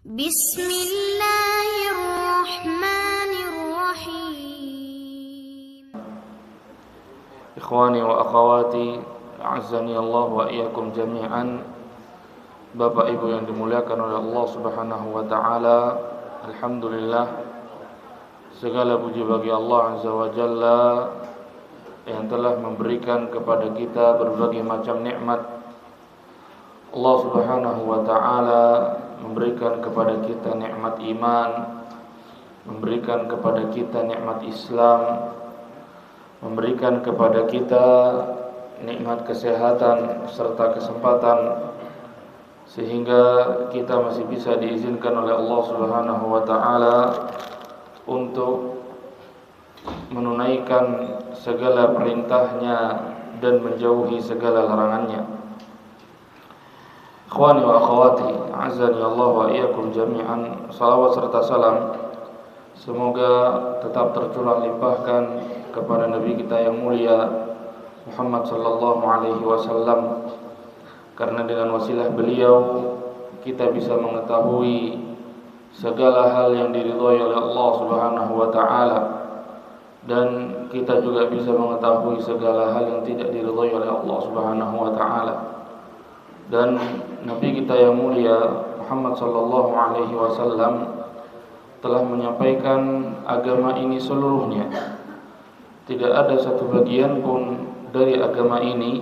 Bismillahirrahmanirrahim. Ikhwani wa akhwati, a'azzani Allah wa iyyakum jami'an. Bapak Ibu yang dimuliakan oleh Allah Subhanahu wa taala, alhamdulillah, segala puji bagi Allah Azza wa Jalla yang telah memberikan kepada kita berbagai macam nikmat. Allah Subhanahu wa taala memberikan kepada kita nikmat iman, memberikan kepada kita nikmat Islam, memberikan kepada kita nikmat kesehatan serta kesempatan, sehingga kita masih bisa diizinkan oleh Allah Subhanahu wa taala untuk menunaikan segala perintahnya dan menjauhi segala larangannya. Ikhwani wa akhwati, azani Allah wa iyyakum jami'an. Salawat serta salam semoga tetap tercurah limpahkan kepada Nabi kita yang mulia Muhammad sallallahu alaihi wasallam, karena dengan wasilah beliau kita bisa mengetahui segala hal yang diridhai oleh Allah Subhanahu wa taala, dan kita juga bisa mengetahui segala hal yang tidak diridhai oleh Allah Subhanahu wa taala. Dan Nabi kita yang mulia Muhammad sallallahu alaihi wasallam telah menyampaikan agama ini seluruhnya. Tidak ada satu bagian pun dari agama ini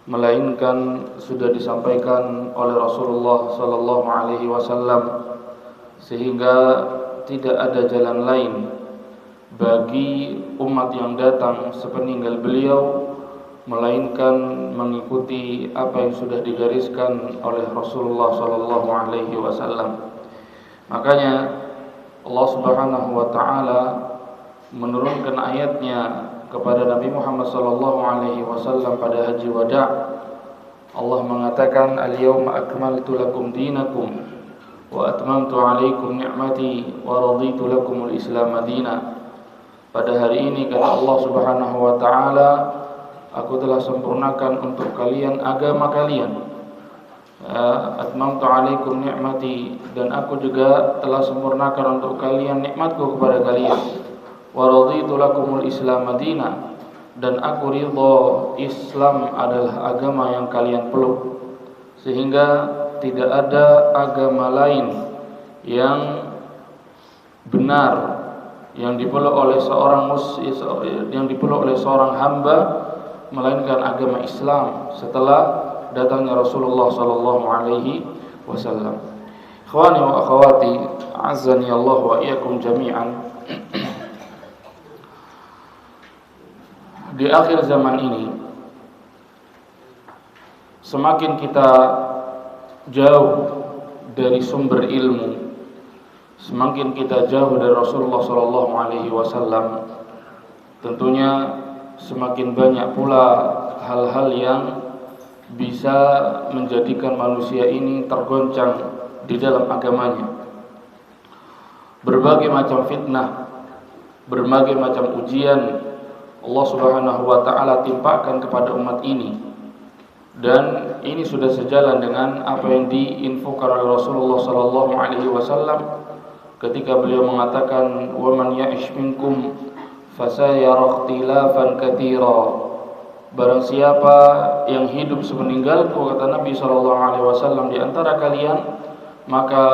melainkan sudah disampaikan oleh Rasulullah sallallahu alaihi wasallam, sehingga tidak ada jalan lain bagi umat yang datang sepeninggal beliau melainkan mengikuti apa yang sudah digariskan oleh Rasulullah sallallahu alaihi wasallam. Makanya Allah Subhanahu wa taala menurunkan ayatnya kepada Nabi Muhammad sallallahu alaihi wasallam pada haji wada'. Allah mengatakan, "Al-yawma akmaltu lakum dinakum wa atmamtu 'alaikum ni'mati wa raditu lakumul Islam madina." Pada hari ini kata Allah Subhanahu wa taala, aku telah sempurnakan untuk kalian agama kalian. Atmamtu 'alaikum ni'mati, dan aku juga telah sempurnakan untuk kalian nikmatku kepada kalian. Wa raditu lakumul Islam madina, dan aku ridha Islam adalah agama yang kalian peluk. Sehingga tidak ada agama lain yang benar yang dipeluk oleh seorang hamba melainkan agama Islam setelah datangnya Rasulullah sallallahu alaihi wasallam. Ikhwani wa akhwati, azani Allah wa iyyakum jami'an. Di akhir zaman ini, semakin kita jauh dari sumber ilmu, semakin kita jauh dari Rasulullah sallallahu alaihi wasallam, tentunya semakin banyak pula hal-hal yang bisa menjadikan manusia ini tergoncang di dalam agamanya. Berbagai macam fitnah, berbagai macam ujian Allah Subhanahu wa taala timpakan kepada umat ini, dan ini sudah sejalan dengan apa yang diinfokan oleh Rasulullah sallallahu alaihi wasallam ketika beliau mengatakan, "Wa man ya'ish minkum fasayara ikhtilafan katsira." Barang siapa yang hidup sepeninggalku, kata Nabi sallallahu alaihi wasallam, di antara kalian, maka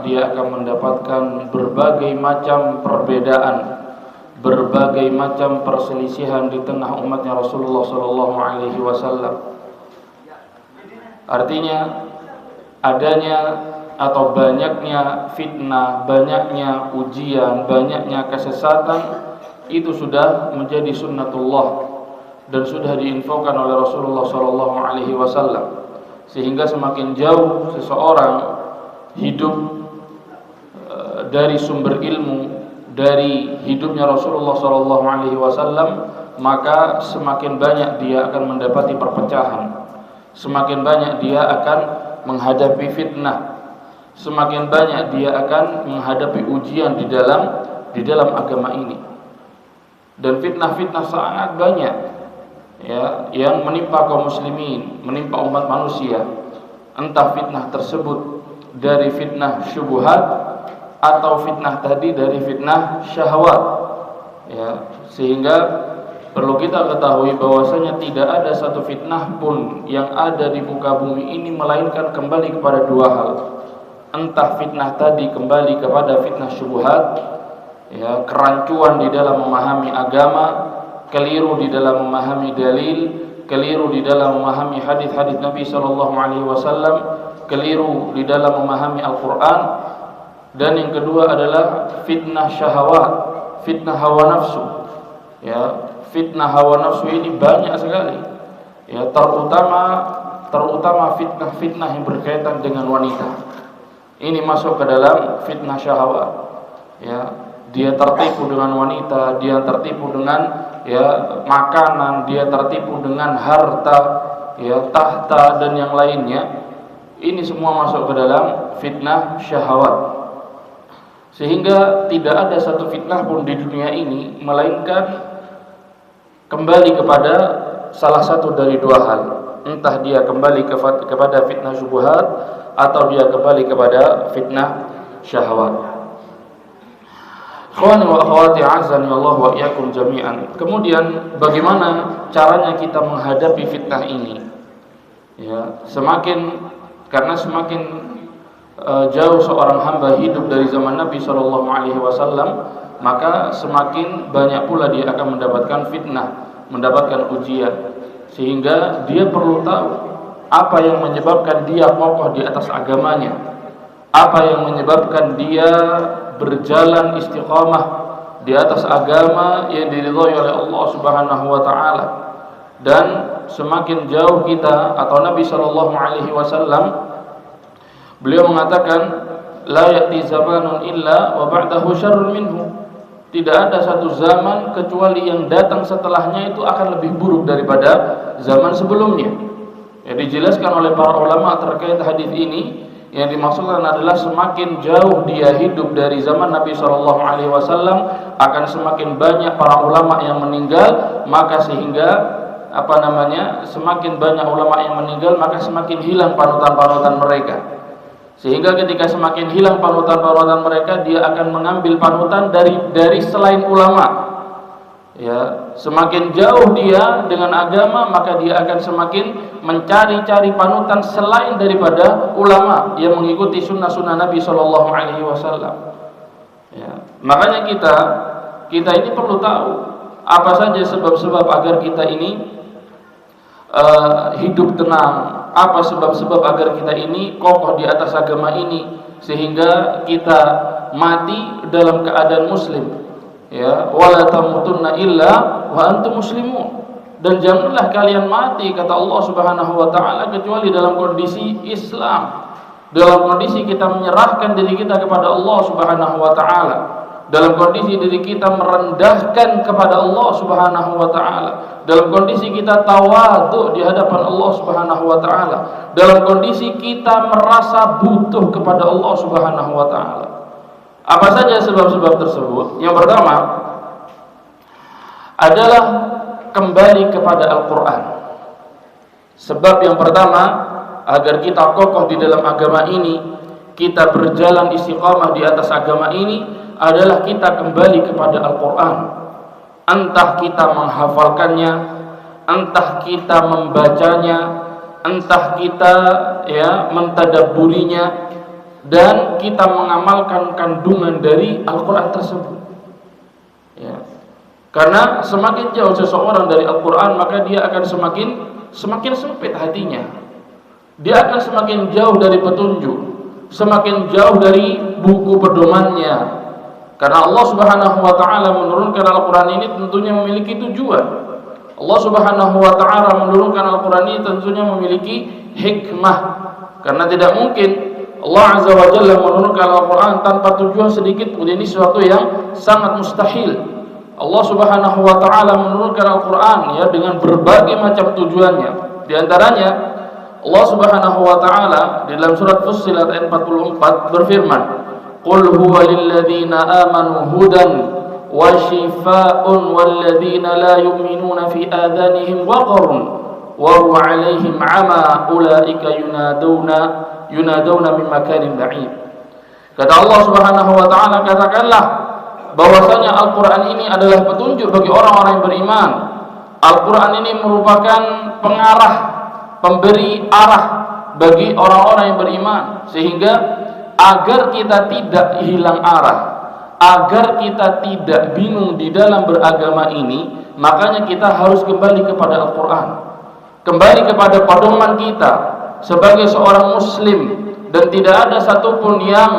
dia akan mendapatkan berbagai macam perbedaan, berbagai macam perselisihan di tengah umatnya Rasulullah sallallahu alaihi wasallam. Artinya adanya atau banyaknya fitnah, banyaknya ujian, banyaknya kesesatan itu sudah menjadi sunnatullah dan sudah diinfokan oleh Rasulullah sallallahu alaihi wasallam, sehingga semakin jauh seseorang hidup dari sumber ilmu, dari hidupnya Rasulullah sallallahu alaihi wasallam, maka semakin banyak dia akan mendapati perpecahan, semakin banyak dia akan menghadapi fitnah, semakin banyak dia akan menghadapi ujian di dalam agama ini. Dan fitnah-fitnah sangat banyak ya yang menimpa kaum muslimin, menimpa umat manusia. Entah fitnah tersebut dari fitnah syubhat atau fitnah tadi dari fitnah syahwat. Ya, sehingga perlu kita ketahui bahwasanya tidak ada satu fitnah pun yang ada di muka bumi ini melainkan kembali kepada dua hal. Entah fitnah tadi kembali kepada fitnah syubhat, ya, kerancuan di dalam memahami agama, keliru di dalam memahami dalil, keliru di dalam memahami hadis-hadis Nabi sallallahu alaihi wasallam, keliru di dalam memahami Al-Qur'an, dan yang kedua adalah fitnah syahwat, fitnah hawa nafsu. Ya, fitnah hawa nafsu ini banyak sekali. Ya, terutama fitnah-fitnah yang berkaitan dengan wanita. Ini masuk ke dalam fitnah syahwat. Ya, dia tertipu dengan wanita, dia tertipu dengan makanan, dia tertipu dengan harta, ya, tahta dan yang lainnya. Ini semua masuk ke dalam fitnah syahwat. Sehingga tidak ada satu fitnah pun di dunia ini melainkan kembali kepada salah satu dari dua hal. Entah dia kembali kepada fitnah syubhat atau dia kembali kepada fitnah syahwat. Ikhwani wa akhwati azani Allah wa iyyakum jami'an. Kemudian bagaimana caranya kita menghadapi fitnah ini? Ya, semakin jauh seorang hamba hidup dari zaman Nabi sallallahu alaihi wasallam, maka semakin banyak pula dia akan mendapatkan fitnah, mendapatkan ujian. Sehingga dia perlu tahu apa yang menyebabkan dia kokoh di atas agamanya, apa yang menyebabkan dia berjalan istiqamah di atas agama yang diridhai oleh Allah Subhanahu wa taala. Dan semakin jauh kita atau Nabi sallallahu alaihi wasallam, beliau mengatakan la ya'ti zamanun illa wa ba'dahu syarrun minhu. Tidak ada satu zaman kecuali yang datang setelahnya itu akan lebih buruk daripada zaman sebelumnya. Yang dijelaskan oleh para ulama terkait hadis ini, yang dimaksudkan adalah semakin jauh dia hidup dari zaman Nabi sallallahu alaihi wasallam, akan semakin banyak para ulama yang meninggal, maka sehingga semakin banyak ulama yang meninggal, maka semakin hilang panutan-panutan mereka. Sehingga ketika semakin hilang panutan-panutan mereka, dia akan mengambil panutan dari selain ulama. Ya, semakin jauh dia dengan agama, maka dia akan semakin mencari-cari panutan selain daripada ulama yang mengikuti sunnah-sunnah Nabi sallallahu alaihi wasallam. Ya, makanya kita ini perlu tahu apa saja sebab-sebab agar kita ini hidup tenang. Apa sebab-sebab agar kita ini kokoh di atas agama ini sehingga kita mati dalam keadaan muslim. Ya, wala tamutunna illa wa antum muslimun. Dan janganlah kalian mati, kata Allah Subhanahu wa taala, kecuali dalam kondisi Islam. Dalam kondisi kita menyerahkan diri kita kepada Allah Subhanahu wa taala. Dalam kondisi diri kita merendahkan kepada Allah Subhanahu wa taala. Dalam kondisi kita tawadhu di hadapan Allah Subhanahu wa taala. Dalam kondisi kita merasa butuh kepada Allah Subhanahu wa taala. Apa saja sebab-sebab tersebut? Yang pertama adalah kembali kepada Al-Qur'an. Sebab yang pertama agar kita kokoh di dalam agama ini, kita berjalan istiqamah di atas agama ini, adalah kita kembali kepada Al-Qur'an. Entah kita menghafalkannya, entah kita membacanya, entah kita mentadabburinya, dan kita mengamalkan kandungan dari Al-Qur'an tersebut. Ya. Karena semakin jauh seseorang dari Al-Qur'an, maka dia akan semakin sempit hatinya. Dia akan semakin jauh dari petunjuk, semakin jauh dari buku pedomannya. Karena Allah Subhanahu wa taala menurunkan Al-Qur'an ini tentunya memiliki tujuan. Allah Subhanahu wa taala menurunkan Al-Qur'an ini tentunya memiliki hikmah. Karena tidak mungkin Allah Azza wa Jalla menurunkan Al-Qur'an tanpa tujuan sedikit pun. Ini sesuatu yang sangat mustahil. Allah Subhanahu wa taala menurunkan Al-Qur'an dengan berbagai macam tujuannya. Di antaranya Allah Subhanahu wa taala di dalam surat Fussilat ayat 44 berfirman, "Qul huwa lilladzina amanu hudan wa shifaa'un walladzina la yu'minuna fi adhanihim waqrun wa huwa 'alaihim 'ama ulaika yunaduna yunadawna min makanin ba'id. Kata Allah Subhanahu wa taala, katakanlah bahwasanya Al-Qur'an ini adalah petunjuk bagi orang-orang yang beriman. Al-Qur'an ini merupakan pengarah, pemberi arah bagi orang-orang yang beriman, sehingga agar kita tidak hilang arah, agar kita tidak bingung di dalam beragama ini, makanya kita harus kembali kepada Al-Qur'an, kembali kepada pedoman kita sebagai seorang muslim, dan tidak ada satupun yang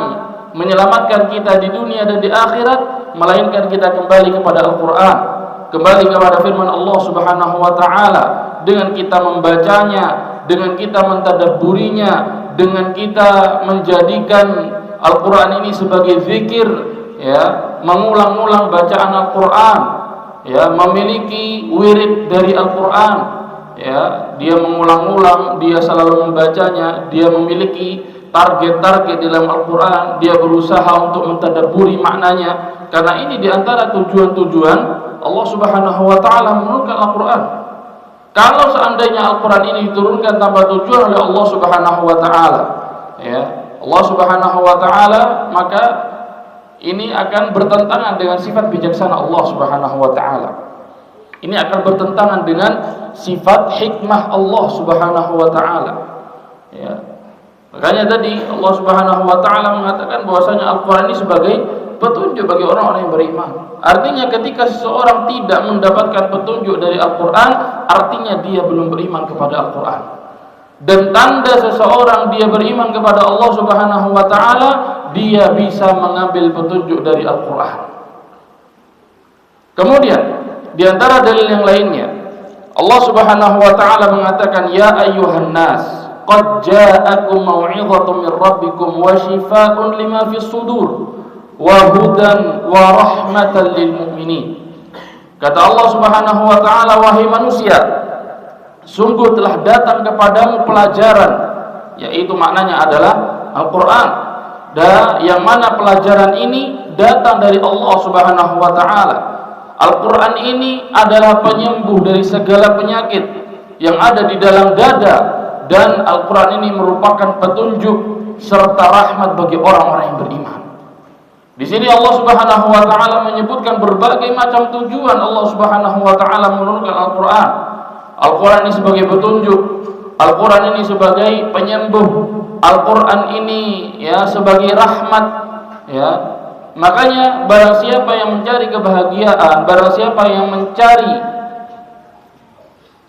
menyelamatkan kita di dunia dan di akhirat melainkan kita kembali kepada Al-Qur'an, kembali kepada firman Allah Subhanahu wa taala, dengan kita membacanya, dengan kita mentadabburinya, dengan kita menjadikan Al-Qur'an ini sebagai zikir, ya, mengulang-ulang bacaan Al-Qur'an, ya, memiliki wirid dari Al-Qur'an, ya, dia mengulang-ulang, dia selalu membacanya, dia memiliki target-target dalam Al-Quran, dia berusaha untuk mentadabburi maknanya, karena ini diantara tujuan-tujuan Allah Subhanahu wa ta'ala menurunkan Al-Quran. Kalau seandainya Al-Quran ini diturunkan tanpa tujuan oleh Allah Subhanahu wa ta'ala, ya, Allah Subhanahu wa ta'ala, maka ini akan bertentangan dengan sifat bijaksana Allah Subhanahu wa ta'ala. Ini akan bertentangan dengan sifat hikmah Allah Subhanahu wa ta'ala, ya. Makanya tadi Allah Subhanahu wa taala mengatakan bahwasanya Al-Qur'an ini sebagai petunjuk bagi orang-orang yang beriman. Artinya ketika seseorang tidak mendapatkan petunjuk dari Al-Qur'an, artinya dia belum beriman kepada Al-Qur'an. Dan tanda seseorang dia beriman kepada Allah Subhanahu wa taala, dia bisa mengambil petunjuk dari Al-Qur'an. Kemudian di antara dalil yang lainnya, Allah Subhanahu wa taala mengatakan, ya ayyuhan nas qad ja'akum mau'izatun min rabbikum wa shifaa'un lima fis sudur wa hudan wa rahmatan lil mu'minin. Kata Allah Subhanahu wa taala, wahai manusia, sungguh telah datang kepadamu pelajaran, yaitu maknanya adalah Al-Qur'an, dan yang mana pelajaran ini datang dari Allah Subhanahu wa taala. Al-Qur'an ini adalah penyembuh dari segala penyakit yang ada di dalam dada, dan Al-Quran ini merupakan petunjuk serta rahmat bagi orang-orang yang beriman. Di sini Allah Subhanahu wa taala menyebutkan berbagai macam tujuan Allah Subhanahu wa taala menurunkan Al-Quran. Al-Quran ini sebagai petunjuk, Al-Quran ini sebagai penyembuh, Al-Quran ini, ya, sebagai rahmat, ya. Makanya barang siapa yang mencari kebahagiaan, barang siapa yang mencari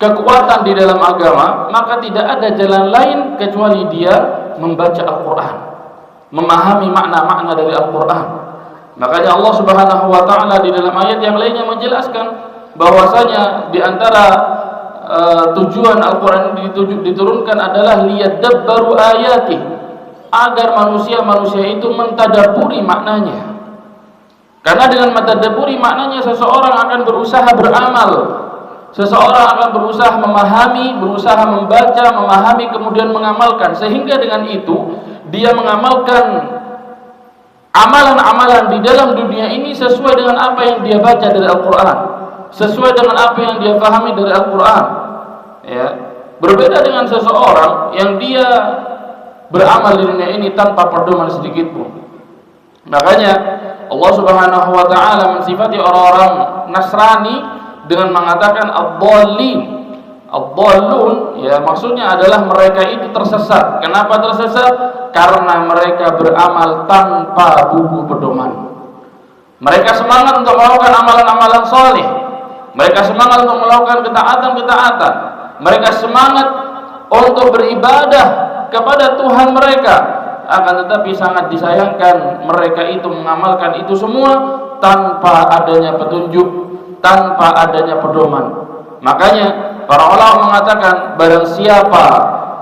kekuatan di dalam agama, maka tidak ada jalan lain kecuali dia membaca Al-Quran, memahami makna-makna dari Al-Quran. Makanya Allah Subhanahu wa taala di dalam ayat yang lainnya menjelaskan bahwasanya di antara tujuan Al-Quran diturunkan adalah liyadabbaru ayatih, agar manusia-manusia itu mentadabburi maknanya. Karena dengan mentadabburi maknanya seseorang akan berusaha beramal, seseorang akan berusaha memahami, berusaha membaca, memahami, kemudian mengamalkan, sehingga dengan itu dia mengamalkan amalan-amalan di dalam dunia ini sesuai dengan apa yang dia baca dari Al-Quran, sesuai dengan apa yang dia pahami dari Al-Quran, ya. Berbeda dengan seseorang yang dia beramal di dunia ini tanpa pedoman sedikit pun. Makanya Allah Subhanahu wa taala mensifati orang-orang Nasrani dengan mengatakan ad-dallin. Ad-dallun, ya, maksudnya adalah mereka itu tersesat. Kenapa tersesat? Karena mereka beramal tanpa buku pedoman. Mereka semangat untuk melakukan amalan-amalan saleh. Mereka semangat untuk melakukan ketaatan-ketaatan. Mereka semangat untuk beribadah kepada Tuhan mereka. Akan tetapi sangat disayangkan mereka itu mengamalkan itu semua tanpa adanya petunjuk, tanpa adanya pedoman. Makanya para ulama mengatakan barang siapa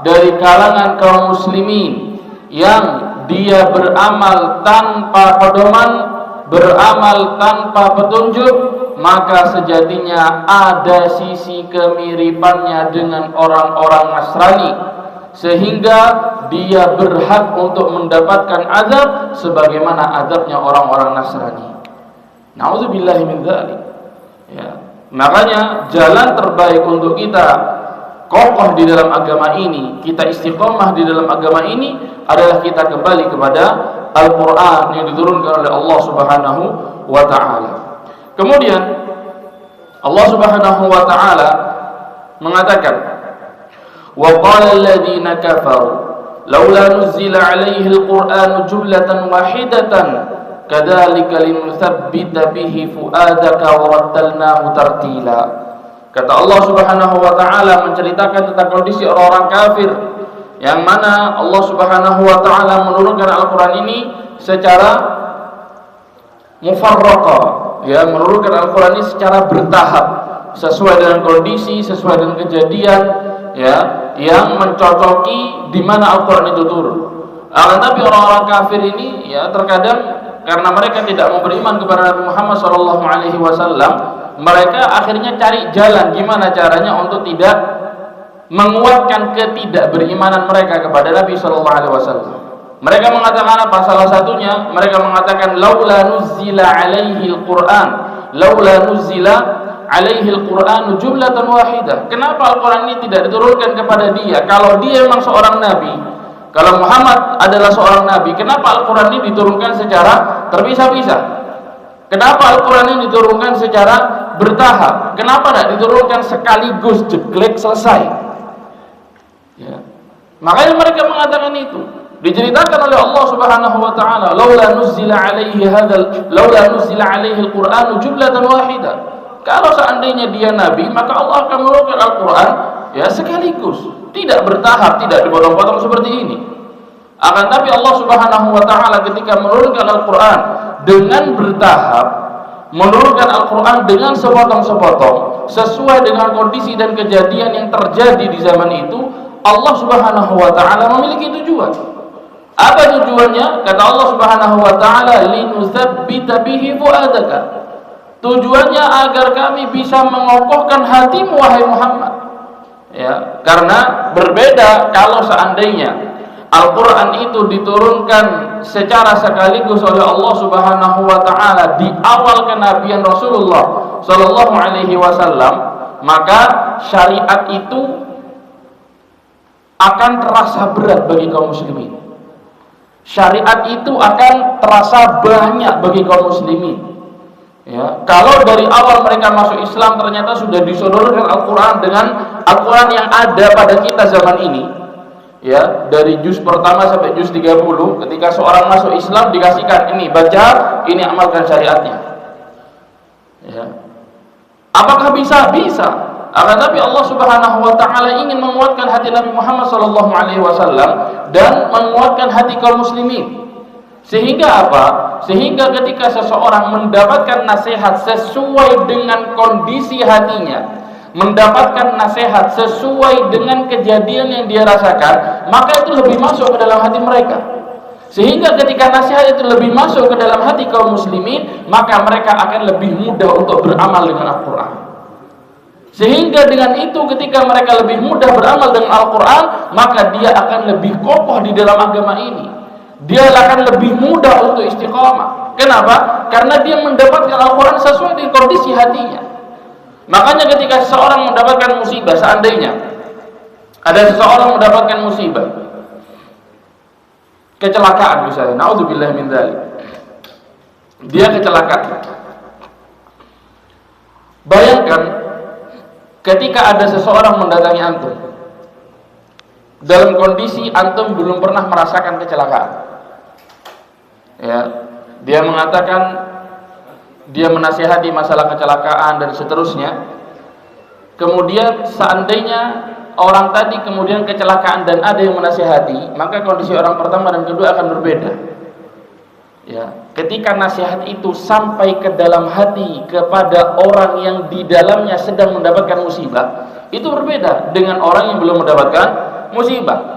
dari kalangan kaum muslimin yang dia beramal tanpa pedoman, beramal tanpa petunjuk, maka sejatinya ada sisi kemiripannya dengan orang-orang Nasrani, sehingga dia berhak untuk mendapatkan azab sebagaimana azabnya orang-orang Nasrani. Na'udzubillahi min dzalik. Ya. Makanya jalan terbaik untuk kita kokoh di dalam agama ini, kita istiqomah di dalam agama ini adalah kita kembali kepada Al-Quran yang diturunkan oleh Allah Subhanahu wa ta'ala. Kemudian Allah Subhanahu wa ta'ala mengatakan, wa qala alladhina kafaru laula nuzila alaihi al-Qur'anu jumlatan wahidatan kadzalika linutsabbita bihi fuadaka wa rattalnahu tartila. Kata Allah Subhanahu wa ta'ala menceritakan tentang kondisi orang-orang kafir, yang mana Allah Subhanahu wa ta'ala menurunkan Al-Quran ini secara mufarraqa, ya, menurunkan Al-Quran ini secara bertahap, sesuai dengan kondisi, sesuai dengan kejadian, ya, yang mencocoki di mana Al-Quran itu turun. Tapi orang-orang kafir ini, ya, terkadang karena mereka tidak mau beriman kepada Nabi Muhammad SAW, mereka akhirnya cari jalan gimana caranya untuk tidak menguatkan ketidakberimanan mereka kepada Nabi SAW. Mereka mengatakan apa? Salah satunya mereka mengatakan laula nuzila alaihi al-Quran, laula nuzila alaihi al-Quran jumlatan wahidah. Kenapa Al-Quran ini tidak diturunkan kepada dia? Kalau dia memang seorang nabi, kalau Muhammad adalah seorang nabi, kenapa Al-Quran ini diturunkan secara terpisah-pisah? Kenapa Al-Quran ini diturunkan secara bertahap? Kenapa tidak diturunkan sekaligus jeglek selesai? Ya. Makanya mereka mengatakan itu. Diceritakan oleh Allah Subhanahu wa ta'ala, laula nuzila alaihi al-Qur'anu jumlatan wahidah. Kalau seandainya dia nabi, maka Allah akan menurunkan Al-Quran, ya, sekaligus, tidak bertahap, tidak dipotong-potong seperti ini. Akan tapi Allah Subhanahu wa ta'ala ketika menurunkan Al-Quran dengan bertahap, menurunkan Al-Quran dengan sepotong-sepotong sesuai dengan kondisi dan kejadian yang terjadi di zaman itu, Allah Subhanahu wa ta'ala memiliki tujuan. Apa tujuannya? Kata Allah Subhanahu wa ta'ala, linutsabbita bihi fuadaka. Tujuannya agar kami bisa mengokohkan hatimu wahai Muhammad. Ya, karena berbeda kalau seandainya Al-Quran itu diturunkan secara sekaligus oleh Allah Subhanahu wa ta'ala di awal kenabian Rasulullah Sallallahu Alaihi Wasallam, maka syariat itu akan terasa berat bagi kaum muslimin. Syariat itu akan terasa banyak bagi kaum muslimin. Ya, kalau dari awal mereka masuk Islam ternyata sudah disodorkan Al-Quran dengan Al-Quran yang ada pada kita zaman ini, ya, dari juz pertama sampai juz 30, ketika seorang masuk Islam dikasihkan ini baca, ini amalkan syariatnya. Ya. Apakah bisa? Bisa. Tapi Allah Subhanahu wa ta'ala ingin menguatkan hati Nabi Muhammad SAW dan menguatkan hati kaum muslimin. Sehingga apa? Sehingga ketika seseorang mendapatkan nasihat sesuai dengan kondisi hatinya, mendapatkan nasihat sesuai dengan kejadian yang dia rasakan, maka itu lebih masuk ke dalam hati mereka. Sehingga ketika nasihat itu lebih masuk ke dalam hati kaum muslimin, maka mereka akan lebih mudah untuk beramal dengan Al-Quran. Sehingga dengan itu ketika mereka lebih mudah beramal dengan Al-Quran, maka dia akan lebih kokoh di dalam agama ini. Dia akan lebih mudah untuk istiqamah. Kenapa? Karena dia mendapatkan Al-Quran sesuai dengan kondisi hatinya. Makanya ketika seseorang mendapatkan musibah, seandainya ada seseorang mendapatkan musibah, kecelakaan misalnya, naudzubillah min dzalik, dia kecelakaan. Bayangkan ketika ada seseorang mendatangi antum dalam kondisi antum belum pernah merasakan kecelakaan, ya, dia mengatakan, dia menasihati masalah kecelakaan dan seterusnya. Kemudian seandainya orang tadi kemudian kecelakaan dan ada yang menasihati, maka kondisi orang pertama dan kedua akan berbeda. Ya, ketika nasihat itu sampai ke dalam hati kepada orang yang di dalamnya sedang mendapatkan musibah, itu berbeda dengan orang yang belum mendapatkan musibah.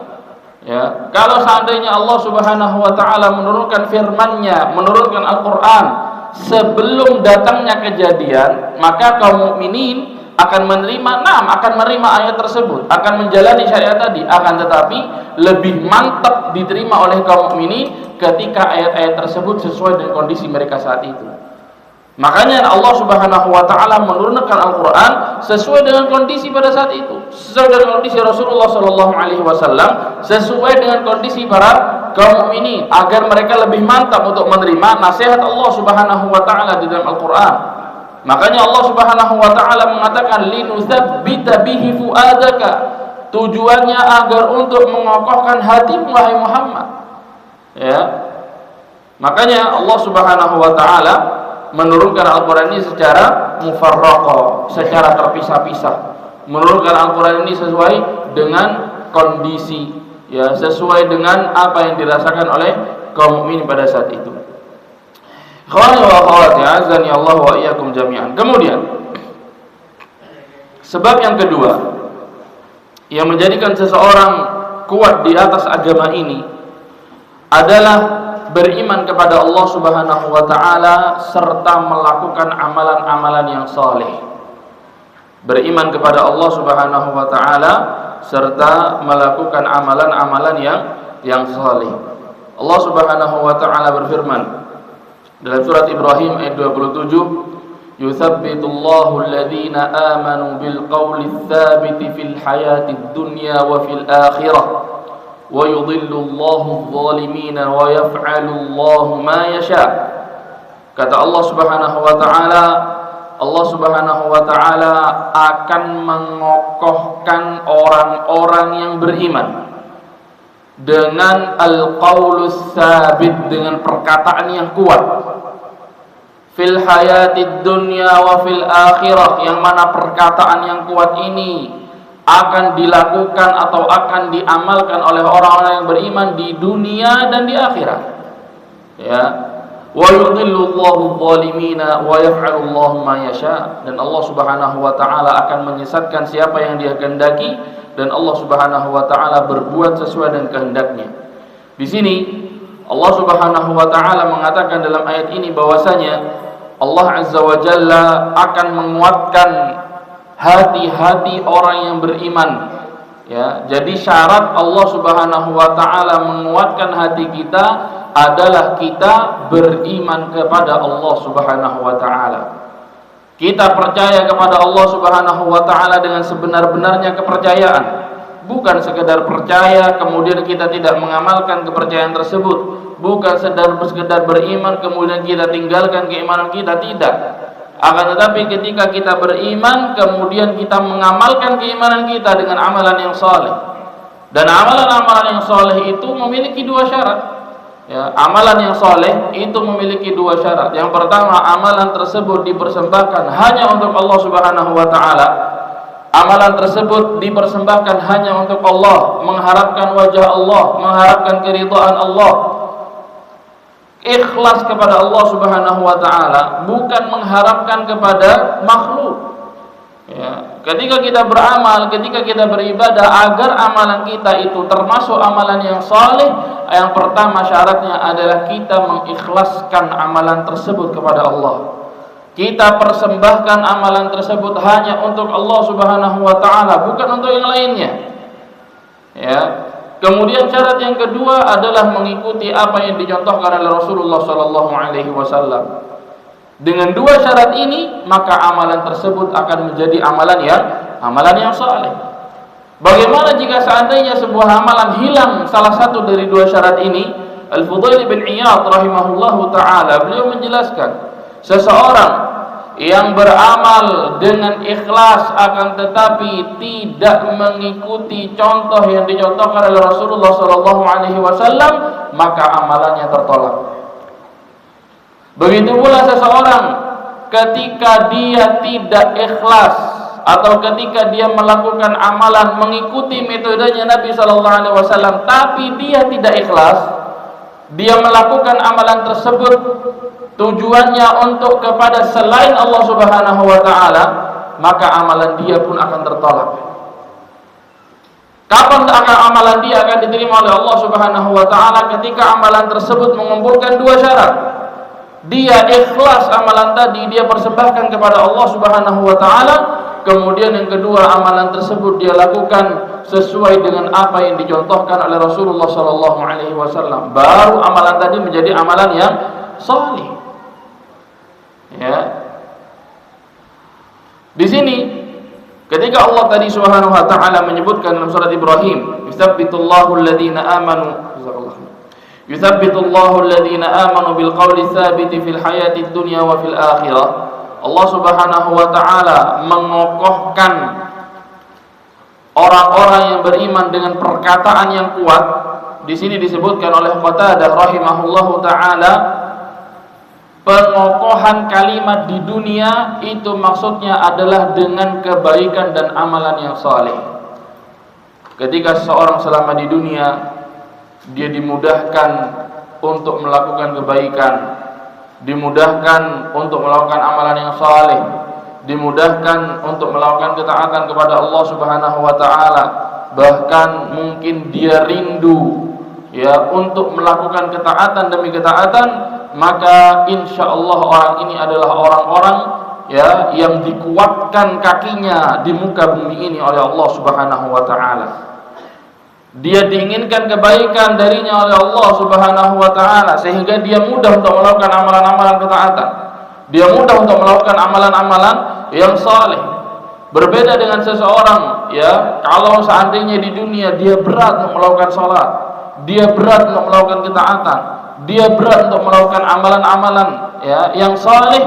Ya, kalau seandainya Allah Subhanahu wa ta'ala menurunkan firman-Nya, menurunkan Al-Quran sebelum datangnya kejadian, maka kaum mukminin akan menerima ayat tersebut, akan menjalani syariat tadi. Akan tetapi lebih mantap diterima oleh kaum mukminin ketika ayat-ayat tersebut sesuai dengan kondisi mereka saat itu. Makanya Allah Subhanahu wa taala menurunkan Al-Qur'an sesuai dengan kondisi pada saat itu, sesuai dengan kondisi Rasulullah sallallahu alaihi wasallam, sesuai dengan kondisi para kaum mukminin agar mereka lebih mantap untuk menerima nasihat Allah Subhanahu wa taala di dalam Al-Qur'an. Makanya Allah Subhanahu wa taala mengatakan linutsabbita bihi fuadaka. Tujuannya agar untuk mengokohkan hatimu wahai Muhammad. Ya. Makanya Allah Subhanahu wa taala menurunkan Al-Quran ini secara mufarraqah, secara terpisah-pisah. Menurunkan Al-Quran ini sesuai dengan kondisi, ya, sesuai dengan apa yang dirasakan oleh kaum mukminin pada saat itu. Ikhwani wa akhwati, azani Allah wa iyyakum jami'an. Kemudian sebab yang kedua yang menjadikan seseorang kuat di atas agama ini adalah beriman kepada Allah Subhanahu wa taala serta melakukan amalan-amalan yang saleh. Beriman kepada Allah Subhanahu wa taala serta melakukan amalan-amalan yang saleh. Allah Subhanahu wa taala berfirman dalam surat Ibrahim ayat 27, "Yutsabbitullahu alladhina amanu bil qawli tsabiti fil hayatid dunya wa fil akhirah." Wa yudhillullahu adh-dhalimina wa yaf'alullahu ma yasha. Kata Allah Subhanahu wa taala, Allah Subhanahu wa taala akan mengokohkan orang-orang yang beriman dengan al-qaulus tsabit, dengan perkataan yang kuat. Fil hayatid dunya wa fil akhirah, yang mana perkataan yang kuat ini akan dilakukan atau akan diamalkan oleh orang-orang yang beriman di dunia dan di akhirat. Ya. Wa yudhillullahu adh-dhalimina wa yaf'alullahu ma yasha. Dan Allah Subhanahu wa taala akan menyesatkan siapa yang Dia kehendaki, dan Allah Subhanahu wa taala berbuat sesuai dengan kehendaknya. Di sini Allah Subhanahu wa taala mengatakan dalam ayat ini bahwasanya Allah Azza wa Jalla akan menguatkan hati-hati orang yang beriman. Ya, jadi syarat Allah Subhanahu wa taala menguatkan hati kita adalah kita beriman kepada Allah Subhanahu wa taala. Kita percaya kepada Allah Subhanahu wa taala dengan sebenar-benarnya kepercayaan. Bukan sekedar percaya kemudian kita tidak mengamalkan kepercayaan tersebut. Bukan sekedar beriman kemudian kita tinggalkan keimanan kita, tidak. Akan tetapi ketika kita beriman kemudian kita mengamalkan keimanan kita dengan amalan yang saleh. Dan amalan-amalan yang saleh itu memiliki dua syarat. Ya, amalan yang saleh itu memiliki dua syarat. Yang pertama, amalan tersebut dipersembahkan hanya untuk Allah Subhanahu wa taala. Amalan tersebut dipersembahkan hanya untuk Allah, mengharapkan wajah Allah, mengharapkan keridhaan Allah. Ikhlas kepada Allah Subhanahu wa taala, bukan mengharapkan kepada makhluk. Ya, ketika kita beramal, ketika kita beribadah, agar amalan kita itu termasuk amalan yang saleh, yang pertama syaratnya adalah kita mengikhlaskan amalan tersebut kepada Allah. Kita persembahkan amalan tersebut hanya untuk Allah Subhanahu wa taala, bukan untuk yang lainnya. Ya. Kemudian syarat yang kedua adalah mengikuti apa yang dicontohkan oleh Rasulullah sallallahu alaihi wasallam. Dengan dua syarat ini, maka amalan tersebut akan menjadi amalan yang saleh. Bagaimana jika seandainya sebuah amalan hilang salah satu dari dua syarat ini? Al-Fudail bin Iyad rahimahullahu taala, beliau menjelaskan, seseorang yang beramal dengan ikhlas akan tetapi tidak mengikuti contoh yang dicontohkan oleh Rasulullah sallallahu alaihi wasallam, maka amalannya tertolak. Begitu pula seseorang ketika dia tidak ikhlas atau ketika dia melakukan amalan mengikuti metodenya Nabi sallallahu alaihi wasallam tapi dia tidak ikhlas, dia melakukan amalan tersebut tujuannya untuk kepada selain Allah Subhanahu wa taala, maka amalan dia pun akan tertolak. Kapan amalan dia akan diterima oleh Allah Subhanahu wa taala? Ketika amalan tersebut mengumpulkan dua syarat. Dia ikhlas amalan tadi, dia persembahkan kepada Allah Subhanahu wa taala, kemudian yang kedua amalan tersebut dia lakukan sesuai dengan apa yang dicontohkan oleh Rasulullah sallallahu alaihi wasallam. Baru amalan tadi menjadi amalan yang saleh. Ya. Di sini ketika Allah tadi Subhanahu wa taala menyebutkan dalam surat Ibrahim, "Yutsabbitullahu alladziina aamanu" Yutsabbitullahu alladziina aamanu bil qawli tsabiti fil hayatid dunya wa fil akhirah. Allah Subhanahu wa taala mengokohkan orang-orang yang beriman dengan perkataan yang kuat. Di sini disebutkan oleh Qatadah rahimahullahu taala, pengokohan kalimat di dunia itu maksudnya adalah dengan kebaikan dan amalan yang saleh. Ketika seseorang selama di dunia dia dimudahkan untuk melakukan kebaikan, dimudahkan untuk melakukan amalan yang saleh, dimudahkan untuk melakukan ketaatan kepada Allah Subhanahu wa taala, bahkan mungkin dia rindu ya untuk melakukan ketaatan demi ketaatan, maka insya Allah orang ini adalah orang-orang ya yang dikuatkan kakinya di muka bumi ini oleh Allah Subhanahu wa taala. Dia diinginkan kebaikan darinya oleh Allah Subhanahu wa taala, sehingga dia mudah untuk melakukan amalan-amalan ketaatan. Dia mudah untuk melakukan amalan-amalan yang saleh. Berbeda dengan seseorang ya, kalau seandainya di dunia dia berat untuk melakukan salat, dia berat untuk melakukan ketaatan, dia berat untuk melakukan amalan-amalan ya yang saleh,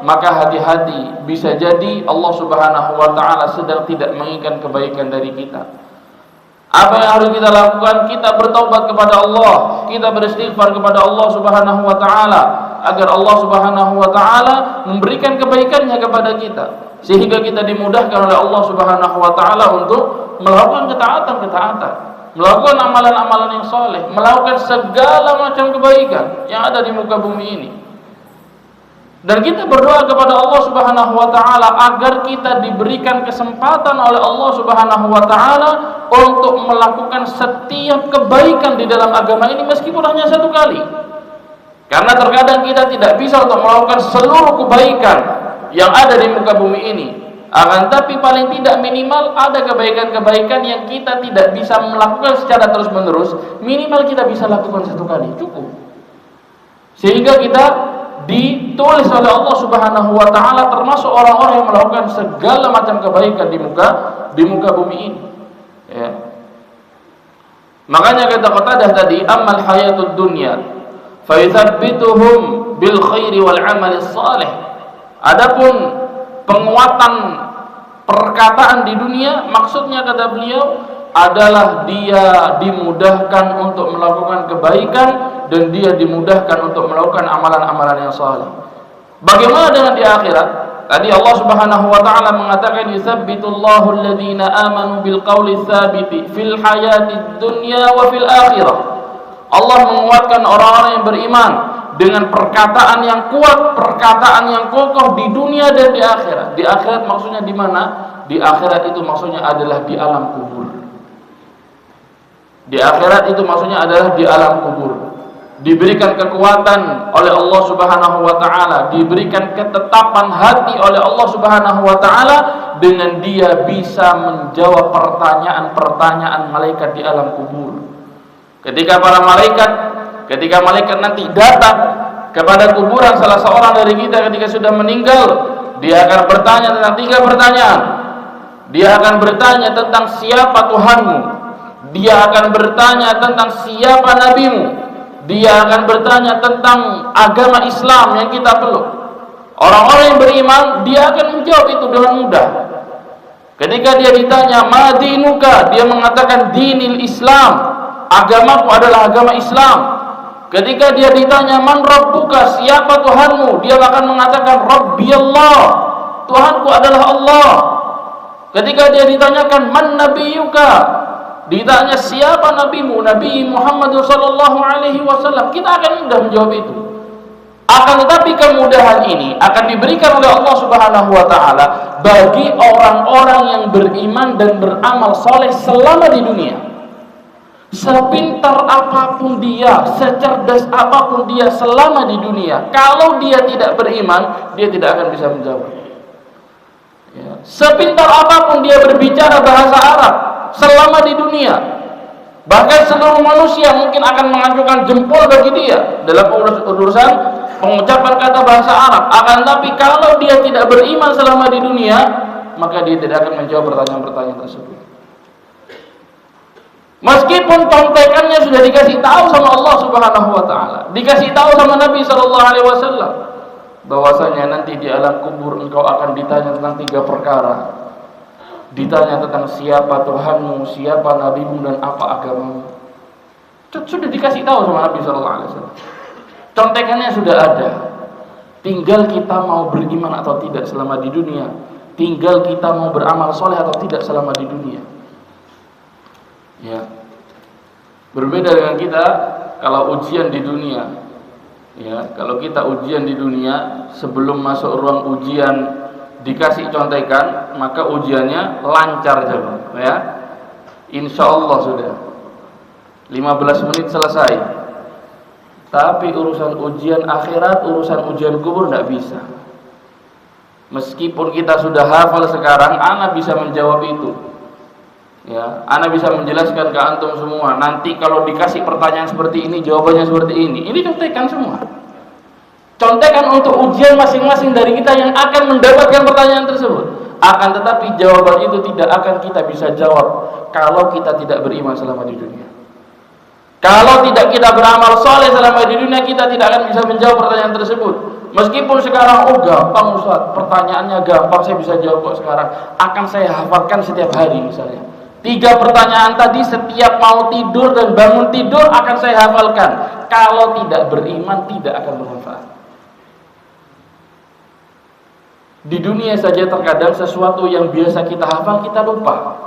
maka hati-hati, bisa jadi Allah Subhanahu wa taala sedang tidak menginginkan kebaikan dari kita. Apa yang harus kita lakukan? Kita bertaubat kepada Allah, kita beristighfar kepada Allah Subhanahu wa taala agar Allah Subhanahu wa taala memberikan kebaikannya kepada kita, sehingga kita dimudahkan oleh Allah Subhanahu wa taala untuk melakukan ketaatan-ketaatan, melakukan amalan-amalan yang saleh, melakukan segala macam kebaikan yang ada di muka bumi ini. Dan kita berdoa kepada Allah Subhanahu wa taala agar kita diberikan kesempatan oleh Allah Subhanahu wa taala untuk melakukan setiap kebaikan di dalam agama ini meskipun hanya satu kali. Karena terkadang kita tidak bisa untuk melakukan seluruh kebaikan yang ada di muka bumi ini. Akan tapi paling tidak minimal ada kebaikan-kebaikan yang kita tidak bisa melakukan secara terus-menerus, minimal kita bisa lakukan satu kali, cukup. Sehingga kita ditulis oleh Allah Subhanahu wa taala termasuk orang-orang yang melakukan segala macam kebaikan di muka bumi ini. Ya. Makanya kata Qatadah tadi, "Ammal hayatud dunya fa yuthabbituhum bil khairi wal amali shalih." Adapun penguatan perkataan di dunia, maksudnya kata beliau adalah dia dimudahkan untuk melakukan kebaikan dan dia dimudahkan untuk melakukan amalan-amalan yang saleh. Bagaimana dengan di akhirat? Tadi Allah Subhanahu wa taala mengatakan yutsabbitullahu alladziina aamanu bil qawli tsabiti fil hayatid dunya wa fil akhirah. Allah menguatkan orang-orang yang beriman dengan perkataan yang kuat, perkataan yang kokoh di dunia dan di akhirat. Di akhirat maksudnya di mana? Di akhirat itu maksudnya adalah di alam kubur. Di akhirat itu maksudnya adalah di alam kubur. Diberikan kekuatan oleh Allah Subhanahu wa taala, diberikan ketetapan hati oleh Allah Subhanahu wa taala dengan dia bisa menjawab pertanyaan-pertanyaan malaikat di alam kubur. Ketika malaikat nanti datang kepada kuburan salah seorang dari kita ketika sudah meninggal, dia akan bertanya tentang 3 pertanyaan. Dia akan bertanya tentang siapa Tuhanmu, dia akan bertanya tentang siapa nabimu, dia akan bertanya tentang agama Islam yang kita peluk. Orang-orang yang beriman, dia akan menjawab itu dengan mudah. Ketika dia ditanya madinuka, dia mengatakan dinil Islam, agamaku adalah agama Islam. Ketika dia ditanya man rabbuka, siapa Tuhanmu, dia akan mengatakan Rabbi Allah, Tuhanku adalah Allah. Ketika dia ditanyakan man nabiyuka, ditanya siapa nabimu, Nabi Muhammad sallallahu alaihi wasallam, kita akan mudah menjawab itu. Akan tetapi kemudahan ini akan diberikan oleh Allah Subhanahu wa taala bagi orang-orang yang beriman dan beramal soleh selama di dunia. Sepintar apapun dia, secerdas apapun dia selama di dunia, kalau dia tidak beriman, dia tidak akan bisa menjawab. Ya. Sepintar apapun dia berbicara bahasa Arab selama di dunia, bahkan seluruh manusia mungkin akan mengajukan jempol bagi dia dalam urusan pengucapan kata bahasa Arab. Akan tapi kalau dia tidak beriman selama di dunia, maka dia tidak akan menjawab pertanyaan-pertanyaan tersebut. Meskipun contekannya sudah dikasih tahu sama Allah Subhanahu wa taala, dikasih tahu sama Nabi sallallahu alaihi wasallam bahwasanya nanti di alam kubur engkau akan ditanya tentang 3 perkara. Ditanya tentang siapa Tuhanmu, siapa nabimu, dan apa agamamu. Sudah dikasih tahu sama Nabi sallallahu alaihi wasallam. Contekannya sudah ada. Tinggal kita mau beriman atau tidak selama di dunia. Tinggal kita mau beramal soleh atau tidak selama di dunia. Ya. Berbeda dengan kita kalau ujian di dunia. Ya, kalau kita ujian di dunia, sebelum masuk ruang ujian dikasih contekan, maka ujiannya lancar saja, ya. Insya Allah sudah 15 menit selesai. Tapi urusan ujian akhirat, urusan ujian kubur tidak bisa. Meskipun kita sudah hafal sekarang, ana bisa menjawab itu. Ya, ana bisa menjelaskan ke antum semua. Nanti kalau dikasih pertanyaan seperti ini, jawabannya seperti ini. Ini contekan semua. Contekan untuk ujian masing-masing dari kita yang akan mendapatkan pertanyaan tersebut. Akan tetapi jawaban itu tidak akan kita bisa jawab kalau kita tidak beriman selama di dunia. Kalau tidak kita beramal soleh selama di dunia, kita tidak akan bisa menjawab pertanyaan tersebut. Meskipun sekarang, oh gampang Ustaz, pertanyaannya gampang, saya bisa jawab kok sekarang. Akan saya hafalkan setiap hari misalnya. 3 pertanyaan tadi setiap mau tidur dan bangun tidur akan saya hafalkan. Kalau tidak beriman tidak akan bermanfaat. Di dunia saja terkadang sesuatu yang biasa kita hafal kita lupa.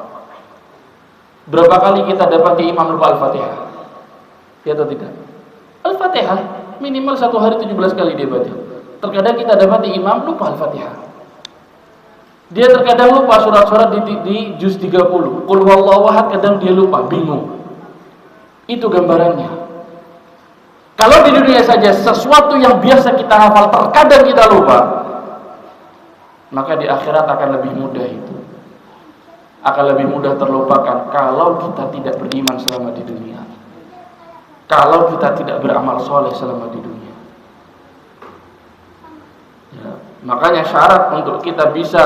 Berapa kali kita dapati imam lupa Al-Fatihah? Ya atau tidak? Al-Fatihah minimal 1 hari 17 kali dia baca. Terkadang kita dapati imam lupa Al-Fatihah. Dia terkadang lupa surat-surat di juz 30. Qul huwallahu ahad, kadang dia lupa, bingung. Itu gambarannya. Kalau di dunia saja sesuatu yang biasa kita hafal terkadang kita lupa, maka di akhirat akan lebih mudah itu. Akan lebih mudah terlupakan kalau kita tidak beriman selama di dunia. Kalau kita tidak beramal soleh selama di dunia. Ya, makanya syarat untuk kita bisa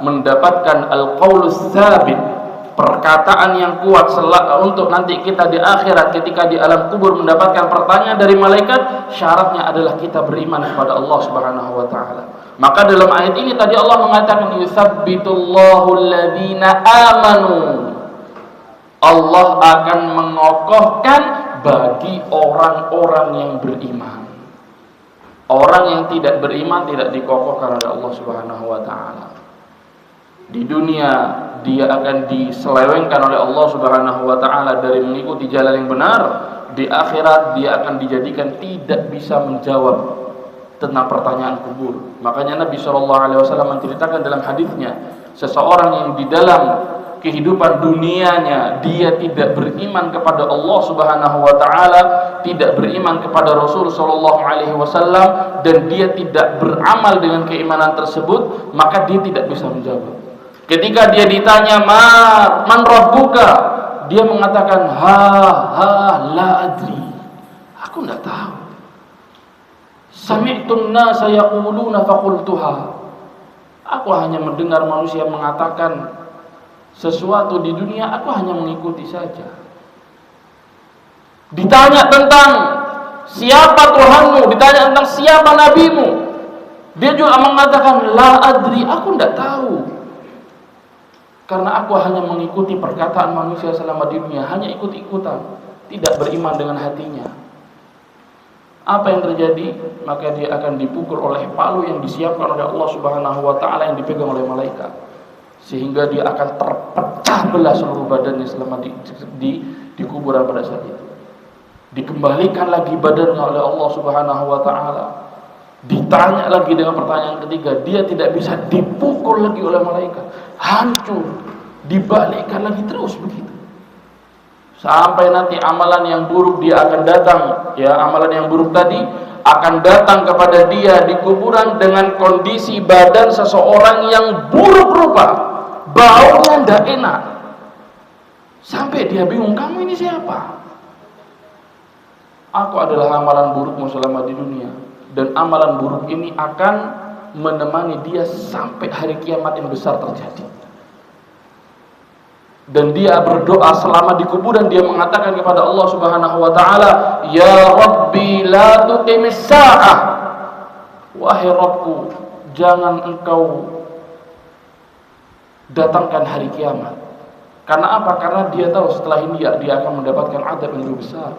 mendapatkan al-qaulus tsabit, perkataan yang kuat untuk nanti kita di akhirat ketika di alam kubur mendapatkan pertanyaan dari malaikat, syaratnya adalah kita beriman kepada Allah Subhanahu wa taala. Maka dalam ayat ini tadi Allah mengatakan yusabbitullahu alladhina amanu. Allah akan mengokohkan bagi orang-orang yang beriman. Orang yang tidak beriman tidak dikokohkan oleh Allah Subhanahu wa taala. Di dunia dia akan diselewengkan oleh Allah Subhanahu wa taala dari mengikuti jalan yang benar. Di akhirat dia akan dijadikan tidak bisa menjawab tentang pertanyaan kubur. Makanya Nabi SAW menceritakan dalam hadisnya, seseorang yang di dalam kehidupan dunianya dia tidak beriman kepada Allah Subhanahu wa taala, tidak beriman kepada Rasul sallallahu alaihi wasallam, dan dia tidak beramal dengan keimanan tersebut, maka dia tidak bisa menjawab. Ketika dia ditanya man rabbuka, dia mengatakan la adri. Aku enggak tahu. Sami'tun nasa yaquluna faqultuha. Aku hanya mendengar manusia mengatakan sesuatu di dunia, aku hanya mengikuti saja. Ditanya tentang siapa Tuhanmu, ditanya tentang siapa nabimu, dia juga mengatakan la adri, aku tidak tahu. Karena aku hanya mengikuti perkataan manusia selama di dunia, hanya ikut-ikutan, tidak beriman dengan hatinya. Apa yang terjadi? Maka dia akan dipukul oleh palu yang disiapkan oleh Allah Subhanahu wa taala yang dipegang oleh malaikat, sehingga dia akan terpecah belah seluruh badannya selama di kuburan pada saat itu. Dikembalikan lagi badannya oleh Allah Subhanahu wa taala. Ditanya lagi dengan pertanyaan ketiga, dia tidak bisa dipukul lagi oleh malaikat, hancur, dibalikkan lagi terus begitu. Sampai nanti amalan yang buruk dia akan datang, ya, amalan yang buruk tadi akan datang kepada dia di kuburan dengan kondisi badan seseorang yang buruk rupa, baunya tidak enak. Sampai dia bingung, kamu ini siapa? Aku adalah amalan burukmu selama di dunia. dan amalan buruk ini akan menemani dia sampai hari kiamat yang besar terjadi. Dan dia berdoa selama di kuburan, dia mengatakan kepada Allah Subhanahu wa taala, "Ya Rabbi la tuqimis sa'ah." Wahai Rabbku, jangan engkau datangkan hari kiamat. Karena apa? Karena dia tahu setelah ini dia akan mendapatkan azab yang lebih besar.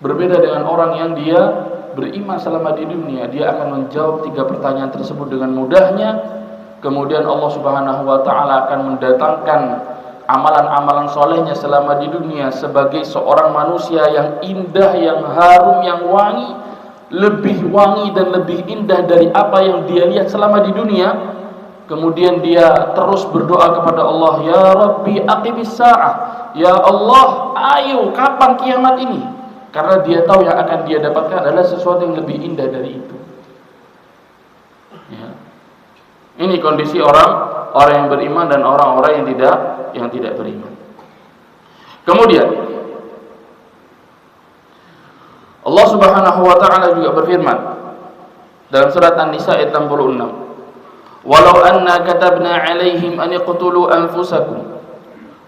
Berbeda dengan orang yang dia beriman selama di dunia, dia akan menjawab 3 pertanyaan tersebut dengan mudahnya. Kemudian Allah Subhanahu wa taala akan mendatangkan amalan-amalan solehnya selama di dunia sebagai seorang manusia yang indah, yang harum, yang wangi, lebih wangi dan lebih indah dari apa yang dia lihat selama di dunia. Kemudian dia terus berdoa kepada Allah, "Ya Rabbi aqimis sa'ah." Ya Allah, ayo kapan kiamat ini? Karena dia tahu yang akan dia dapatkan adalah sesuatu yang lebih indah dari itu. Ya. Ini kondisi orang yang beriman dan orang-orang yang tidak beriman. Kemudian Allah Subhanahu wa taala juga berfirman dalam surat An-Nisa ayat 66, "Walau anna katabna 'alaihim an iqtulu anfusakum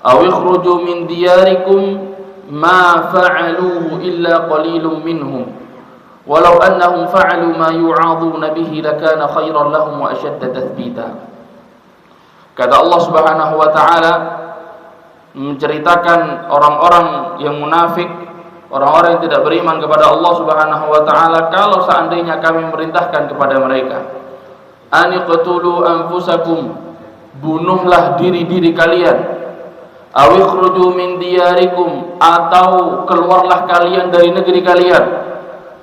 aw ikhruju min diyarikum ma fa'aluhu illa qalilun minhum walau annahum fa'alu ma yu'aduna bihi lakana khairan lahum wa ashadda tathbita." Kata Allah Subhanahu wa taala menceritakan orang-orang yang munafik, orang-orang yang tidak beriman kepada Allah Subhanahu wa taala, kalau seandainya kami merintahkan kepada mereka, "Aniqtulu anfusakum," bunuhlah diri-diri kalian, "aw ikhruju min diyarikum," atau keluarlah kalian dari negeri kalian,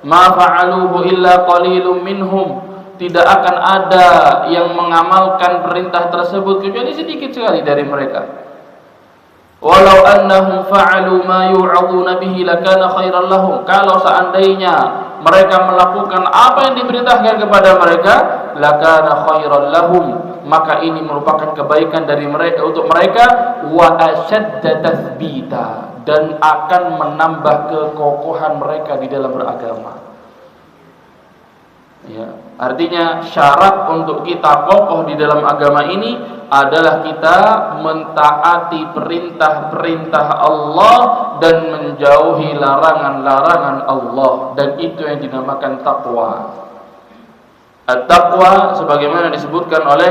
"ma fa'aluhu illa qalilun minhum," tidak akan ada yang mengamalkan perintah tersebut kecuali sedikit sekali dari mereka. "Walau annahum fa'alu ma yu'aduna bihi lakana khairan lahum," kalau seandainya mereka melakukan apa yang diperintahkan kepada mereka, lakana khairan lahum, maka ini merupakan kebaikan dari mereka untuk mereka, wa ashadda tathbita, dan akan menambah kekokohan mereka di dalam beragama. Ya, artinya syarat untuk kita kokoh di dalam agama ini adalah kita mentaati perintah-perintah Allah dan menjauhi larangan-larangan Allah, dan itu yang dinamakan taqwa. At-taqwa sebagaimana disebutkan oleh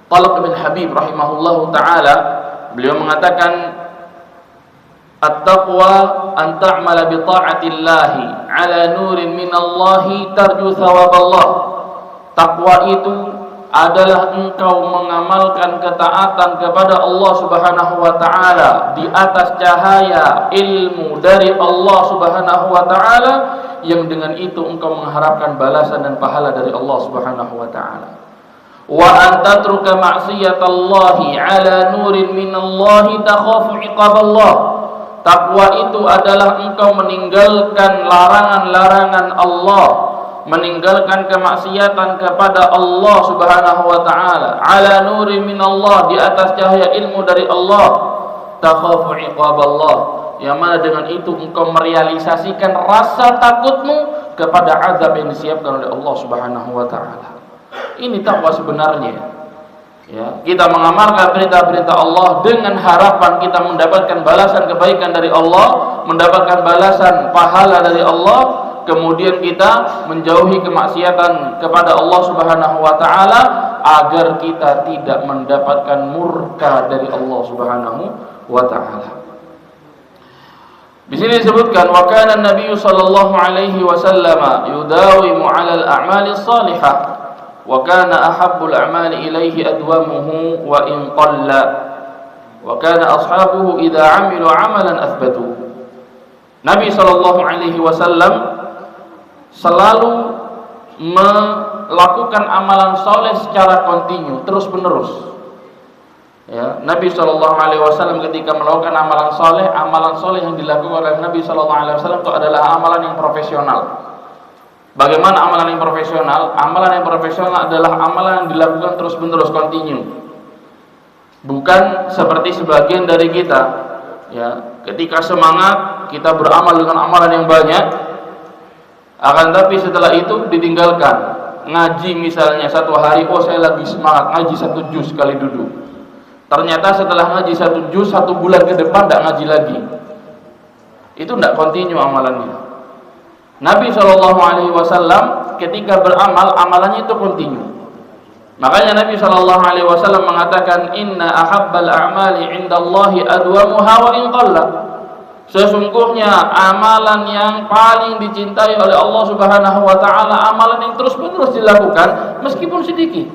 Talq bin Habib rahimahullahu taala, beliau mengatakan, "At-taqwa an ta'mala bi ta'atillahi 'ala nurin minallahi tarju thawaballah." Takwa itu adalah engkau mengamalkan ketaatan kepada Allah Subhanahu wa taala di atas cahaya ilmu dari Allah Subhanahu wa taala, yang dengan itu engkau mengharapkan balasan dan pahala dari Allah Subhanahu wa taala. Wa an tatruka ma'siyatallahi 'ala nurin minallahi takhafu 'iqaballah. Takwa itu adalah engkau meninggalkan larangan-larangan Allah, meninggalkan kemaksiatan kepada Allah Subhanahu wa taala, 'ala nurin minallah, di atas cahaya ilmu dari Allah, takhafu 'iqaballah, yang mana dengan itu engkau merealisasikan rasa takutmu kepada azab yang disiapkan oleh Allah Subhanahu wa taala. Ini takwa sebenarnya. Ya, kita mengamalkan perintah-perintah Allah dengan harapan kita mendapatkan balasan kebaikan dari Allah, mendapatkan balasan pahala dari Allah, kemudian kita menjauhi kemaksiatan kepada Allah Subhanahu wa taala agar kita tidak mendapatkan murka dari Allah Subhanahu wa taala. Di sini disebutkan, wa kana an-nabiy sallallahu alaihi wasallam yudawimu 'ala al-a'mali as-salihah wa kana ahabbul a'mali ilaihi adwamuhu wa in qalla wa kana ashabuhu idza 'amilu 'amalan athbatu. Nabi sallallahu alaihi wasallam selalu melakukan amalan soleh secara kontinu, terus menerus. Ya, Nabi Shallallahu Alaihi Wasallam ketika melakukan amalan soleh yang dilakukan oleh Nabi Shallallahu Alaihi Wasallam itu adalah amalan yang profesional. Bagaimana amalan yang profesional? Amalan yang profesional adalah amalan yang dilakukan terus menerus, kontinu. Bukan seperti sebagian dari kita. Ya, ketika semangat kita beramal dengan amalan yang banyak. Akan tapi setelah itu ditinggalkan. Ngaji misalnya satu hari, oh saya lagi semangat ngaji 1 juz sekali duduk. Ternyata setelah ngaji 1 juz, 1 bulan ke depan tidak ngaji lagi. Itu tidak kontinu amalannya. Nabi SAW ketika beramal, amalannya itu kontinu. Makanya Nabi SAW mengatakan, Inna ahabbal a'mali indallahi adwamuha wa in qalla. Sesungguhnya amalan yang paling dicintai oleh Allah Subhanahu wa taala, amalan yang terus-menerus dilakukan meskipun sedikit.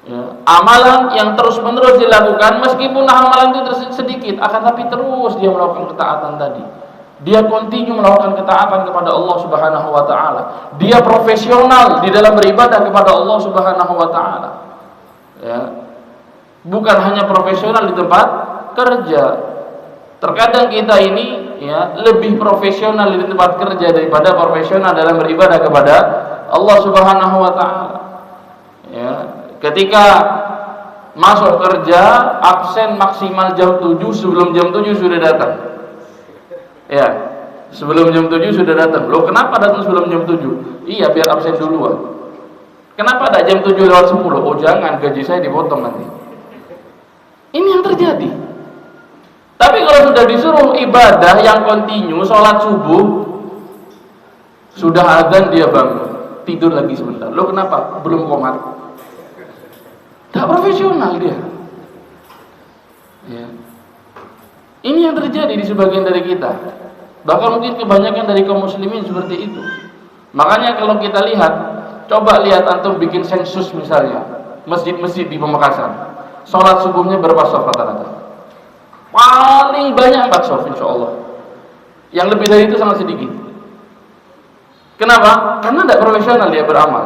Ya, amalan yang terus-menerus dilakukan meskipun amalan itu sedikit, akan tapi terus dia melakukan ketaatan tadi. Dia kontinu melakukan ketaatan kepada Allah Subhanahu wa taala. Dia profesional di dalam beribadah kepada Allah Subhanahu wa taala. Ya. Bukan hanya profesional di tempat kerja. Terkadang kita ini ya lebih profesional di tempat kerja daripada profesional dalam beribadah kepada Allah Subhanahu wa taala. Ya, ketika masuk kerja absen maksimal jam 7, sebelum jam 7 sudah datang. Ya, sebelum jam 7 sudah datang. Loh, kenapa datang sebelum jam 7? Iya, biar absen duluan. Kenapa tidak jam 7 lewat 10? Oh, jangan, gaji saya dipotong nanti. Ini yang terjadi. Tapi kalau sudah disuruh ibadah yang kontinu, sholat subuh, sudah azan dia bangun, tidur lagi sebentar. Loh, kenapa? Belum qomat. Tak profesional dia. Ya. Ini yang terjadi di sebagian dari kita. Bahkan mungkin kebanyakan dari kaum muslimin seperti itu. Makanya kalau kita lihat, coba lihat antum bikin sensus misalnya, masjid-masjid di Pamekasan, sholat subuhnya berapa shaf rata-rata? Paling banyak 4 shaf insyaallah. Yang lebih dari itu sangat sedikit. Kenapa? Karena tidak profesional dia beramal.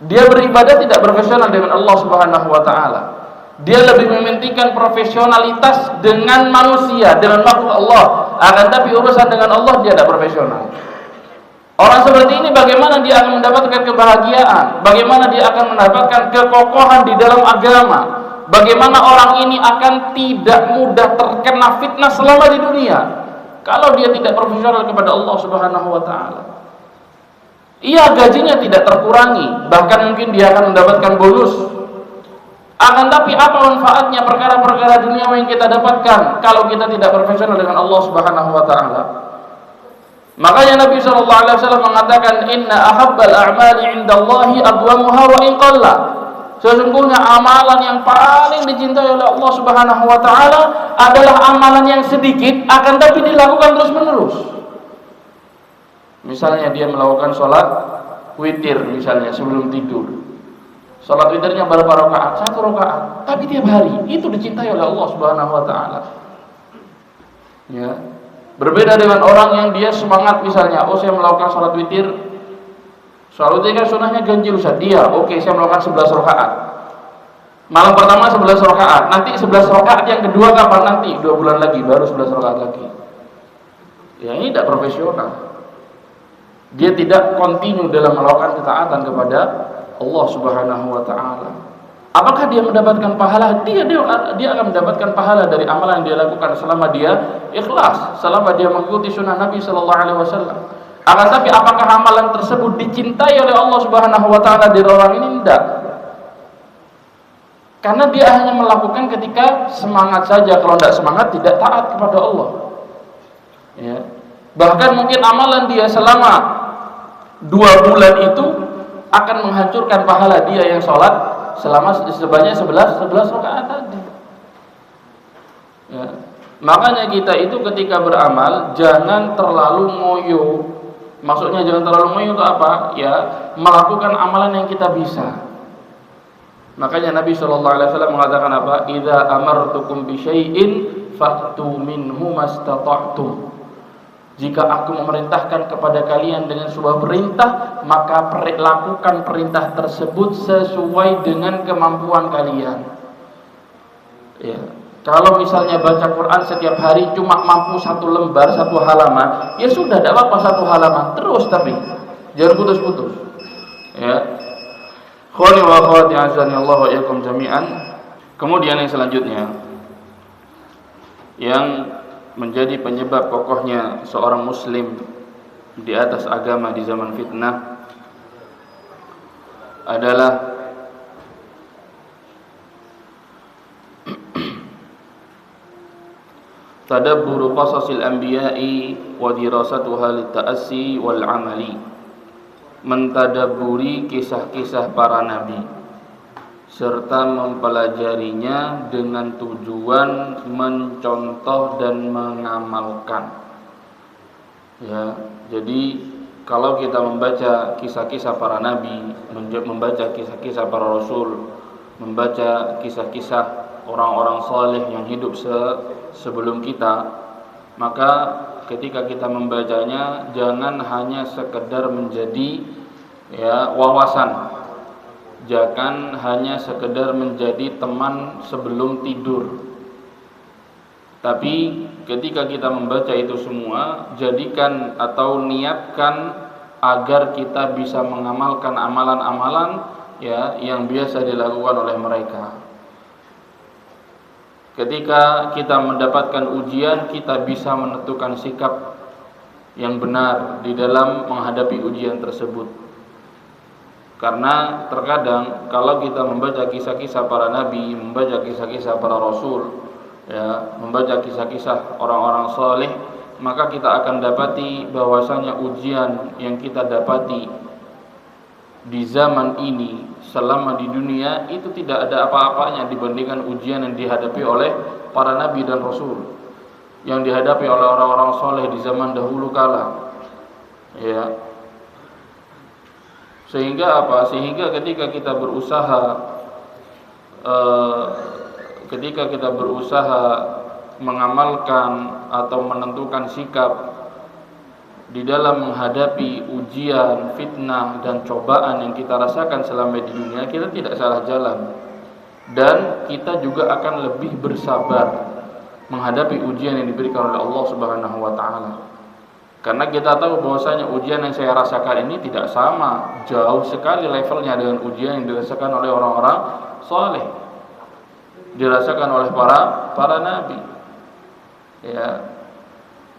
Dia beribadah tidak profesional dengan Allah Subhanahu wa taala. Dia lebih mementingkan profesionalitas dengan manusia, dengan makhluk Allah. Akan tapi urusan dengan Allah dia tidak profesional. Orang seperti ini bagaimana dia akan mendapatkan kebahagiaan? Bagaimana dia akan mendapatkan kekokohan di dalam agama? Bagaimana orang ini akan tidak mudah terkena fitnah selama di dunia kalau dia tidak profesional kepada Allah Subhanahu wa taala? Iya, gajinya tidak terkurangi, bahkan mungkin dia akan mendapatkan bonus. Akan tapi apa manfaatnya perkara-perkara dunia yang kita dapatkan kalau kita tidak profesional dengan Allah Subhanahu wa taala? Makanya Nabi SAW mengatakan, Inna ahabbal a'mali indallahi adwamuha wa in qalla. Sesungguhnya amalan yang paling dicintai oleh Allah Subhanahu wa taala adalah amalan yang sedikit akan tapi dilakukan terus-menerus. Misalnya dia melakukan sholat witir misalnya sebelum tidur. Sholat witirnya berapa rakaat? 1 rakaat. Tapi tiap hari itu dicintai oleh Allah Subhanahu wa taala. Ya. Berbeda dengan orang yang dia semangat misalnya, oh saya melakukan sholat witir. Sholat witir kan sunnahnya ganjil Ustaz. Iya, oke, saya melakukan 11 rakaat. Malam pertama 11 rakaat. Nanti 11 rakaat yang kedua kapan? Nanti 2 bulan lagi baru 11 rakaat lagi. Ya, ini tidak profesional. Dia tidak kontinu dalam melakukan ketaatan kepada Allah Subhanahu wa taala. Apakah dia mendapatkan pahala? Dia akan mendapatkan pahala dari amalan yang dia lakukan selama dia ikhlas, selama dia mengikuti sunnah Nabi sallallahu alaihi wasallam. Akan tapi apakah amalan tersebut dicintai oleh Allah Subhanahu wa taala dari orang ini? Tidak. Karena dia hanya melakukan ketika semangat saja, kalau tidak semangat tidak taat kepada Allah. Ya. Bahkan mungkin amalan dia selama 2 bulan itu akan menghancurkan pahala dia yang sholat selama sebanyak 11 rakaat tadi. Ya. Makanya kita itu ketika beramal jangan terlalu ngoyo. Maksudnya jangan terlalu ngoyo itu apa? Ya, melakukan amalan yang kita bisa. Makanya Nabi SAW mengatakan apa? Idza amartukum bi syai'in fa'tu minhu mastata'tum. Jika aku memerintahkan kepada kalian dengan sebuah perintah, maka lakukan perintah tersebut sesuai dengan kemampuan kalian. Ya. Kalau misalnya baca Quran setiap hari cuma mampu 1 lembar, 1 halaman, ya sudah, tidak apa-apa 1 halaman terus, tapi jangan putus-putus. Ya. Khawani wa akhwati azani Allah wa iyyakum jami'an. Kemudian yang selanjutnya yang menjadi penyebab kokohnya seorang muslim di atas agama di zaman fitnah adalah tadabburu qasasil anbiya'i wa dirasatuha lit-ta'assi wal 'amali, mentadabburi kisah-kisah para nabi serta mempelajarinya dengan tujuan mencontoh dan mengamalkan. Ya, jadi kalau kita membaca kisah-kisah para nabi, membaca kisah-kisah para rasul, membaca kisah-kisah orang-orang saleh yang hidup sebelum kita, maka ketika kita membacanya jangan hanya sekedar menjadi wawasan, jangan hanya sekedar menjadi teman sebelum tidur. Tapi ketika kita membaca itu semua, jadikan atau niatkan agar kita bisa mengamalkan amalan-amalan yang biasa dilakukan oleh mereka. Ketika kita mendapatkan ujian, kita bisa menentukan sikap yang benar di dalam menghadapi ujian tersebut. Karena terkadang kalau kita membaca kisah-kisah para nabi, membaca kisah-kisah para rasul, membaca kisah-kisah orang-orang saleh, maka kita akan dapati bahwasanya ujian yang kita dapati di zaman ini selama di dunia itu tidak ada apa-apanya dibandingkan ujian yang dihadapi oleh para nabi dan rasul, yang dihadapi oleh orang-orang soleh di zaman dahulu kala. Sehingga Sehingga ketika kita berusaha mengamalkan atau menentukan sikap di dalam menghadapi ujian, fitnah dan cobaan yang kita rasakan selama di dunia, kita tidak salah jalan, dan kita juga akan lebih bersabar menghadapi ujian yang diberikan oleh Allah Subhanahu wa taala. Karena kita tahu bahwasanya ujian yang saya rasakan ini tidak sama, jauh sekali levelnya dengan ujian yang dirasakan oleh orang-orang saleh, dirasakan oleh para nabi.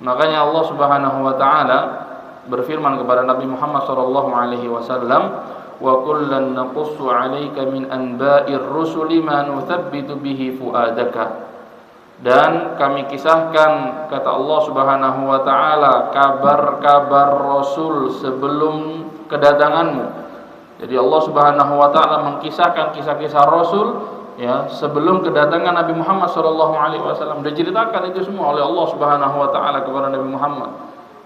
Makanya Allah Subhanahu wa taala berfirman kepada Nabi Muhammad sallallahu alaihi wasallam, "Wa kullan naqussu 'alaika min anba'ir rusuli ma nuthabbitu bihi fuadaka." Dan kami kisahkan, kata Allah Subhanahu wa taala, kabar-kabar rasul sebelum kedatanganmu. Jadi Allah Subhanahu wa taala mengkisahkan kisah-kisah rasul sebelum kedatangan Nabi Muhammad SAW. Diceritakan itu semua oleh Allah Subhanahu wa taala kepada Nabi Muhammad.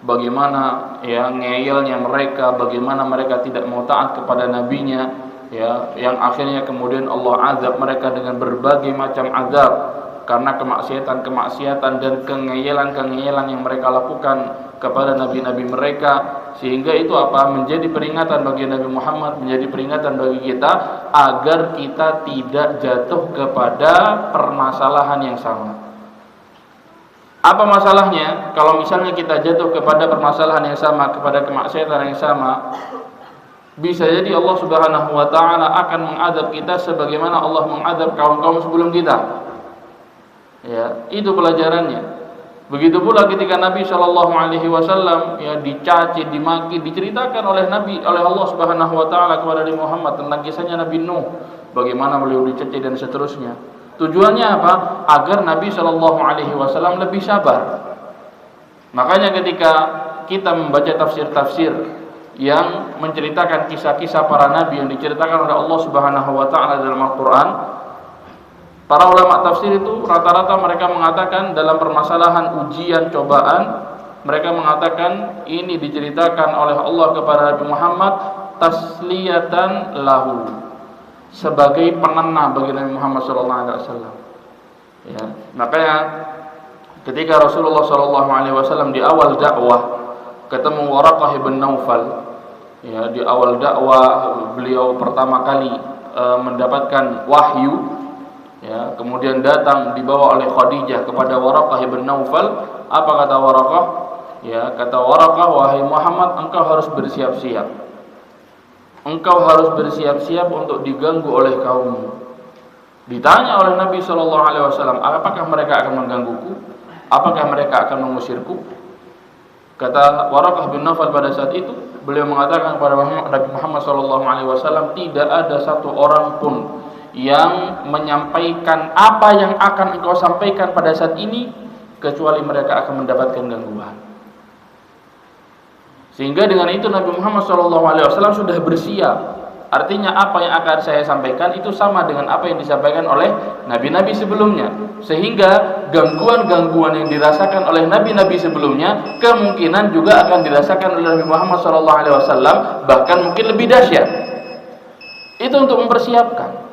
Bagaimana ngeyelnya mereka, bagaimana mereka tidak mau taat kepada nabinya, yang akhirnya kemudian Allah azab mereka dengan berbagai macam azab karena kemaksiatan dan kengeyelan yang mereka lakukan kepada nabi-nabi mereka. Sehingga itu menjadi peringatan bagi Nabi Muhammad, menjadi peringatan bagi kita agar kita tidak jatuh kepada permasalahan yang sama. Apa masalahnya? Kalau misalnya kita jatuh kepada permasalahan yang sama, kepada kemaksiatan yang sama, bisa jadi Allah Subhanahu wa taala akan mengadab kita sebagaimana Allah mengadab kaum-kaum sebelum kita. Itu pelajarannya. Begitu pula ketika Nabi Shallallahu Alaihi Wasallam dicaci, dimaki, diceritakan oleh Allah Subhanahu Wa Taala kepada Nabi Muhammad tentang kisahnya Nabi Nuh, bagaimana beliau dicaci dan seterusnya. Tujuannya apa? Agar Nabi Shallallahu Alaihi Wasallam lebih sabar. Makanya ketika kita membaca tafsir-tafsir yang menceritakan kisah-kisah para nabi yang diceritakan oleh Allah Subhanahu Wa Taala dalam Al-Quran, para ulama tafsir itu rata-rata mereka mengatakan dalam permasalahan ujian cobaan, mereka mengatakan ini diceritakan oleh Allah kepada Nabi Muhammad tasliyatan lahu, sebagai penenang bagi Nabi Muhammad SAW. Makanya ketika Rasulullah SAW di awal dakwah ketemu Waraqah bin Naufal, di awal dakwah beliau pertama kali mendapatkan wahyu. Kemudian datang dibawa oleh Khadijah kepada Waraqah bin Naufal. Apa kata Waraqah? Kata Waraqah, wahai Muhammad, engkau harus bersiap-siap. Engkau harus bersiap-siap untuk diganggu oleh kaummu. Ditanya oleh Nabi SAW, apakah mereka akan menggangguku? Apakah mereka akan mengusirku? Kata Waraqah bin Nawfal pada saat itu, beliau mengatakan kepada Nabi Muhammad SAW, tidak ada satu orang pun yang menyampaikan apa yang akan engkau sampaikan pada saat ini, kecuali mereka akan mendapatkan gangguan. Sehingga dengan itu Nabi Muhammad SAW sudah bersiap. Artinya apa yang akan saya sampaikan itu sama dengan apa yang disampaikan oleh nabi-nabi sebelumnya. Sehingga gangguan-gangguan yang dirasakan oleh nabi-nabi sebelumnya kemungkinan juga akan dirasakan oleh Nabi Muhammad SAW, bahkan mungkin lebih dahsyat. Itu untuk mempersiapkan.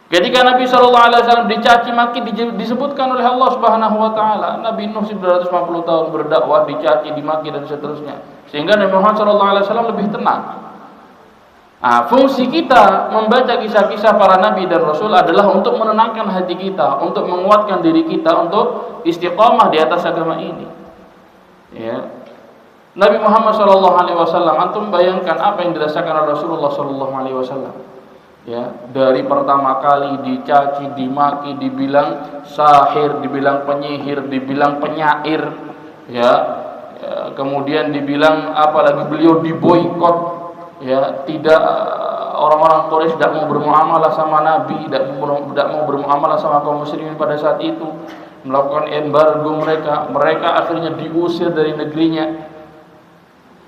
Ketika Nabi SAW dicaci maki disebutkan oleh Allah Subhanahu wa taala, Nabi Nuh 950 tahun berdakwah dicaci, dimaki dan seterusnya. Sehingga Nabi Muhammad SAW lebih tenang. Fungsi kita membaca kisah-kisah para nabi dan rasul adalah untuk menenangkan hati kita, untuk menguatkan diri kita untuk istiqamah di atas agama ini. Ya. Nabi Muhammad SAW, antum bayangkan apa yang dirasakan oleh Rasulullah SAW. Ya, dari pertama kali dicaci, dimaki, dibilang sahir, dibilang penyihir, dibilang penyair, ya, kemudian dibilang apalagi beliau diboikot. Ya, tidak, orang-orang Quraisy tidak mau bermuamalah sama Nabi, tidak mau bermuamalah sama kaum muslimin pada saat itu, melakukan embargo mereka akhirnya diusir dari negerinya.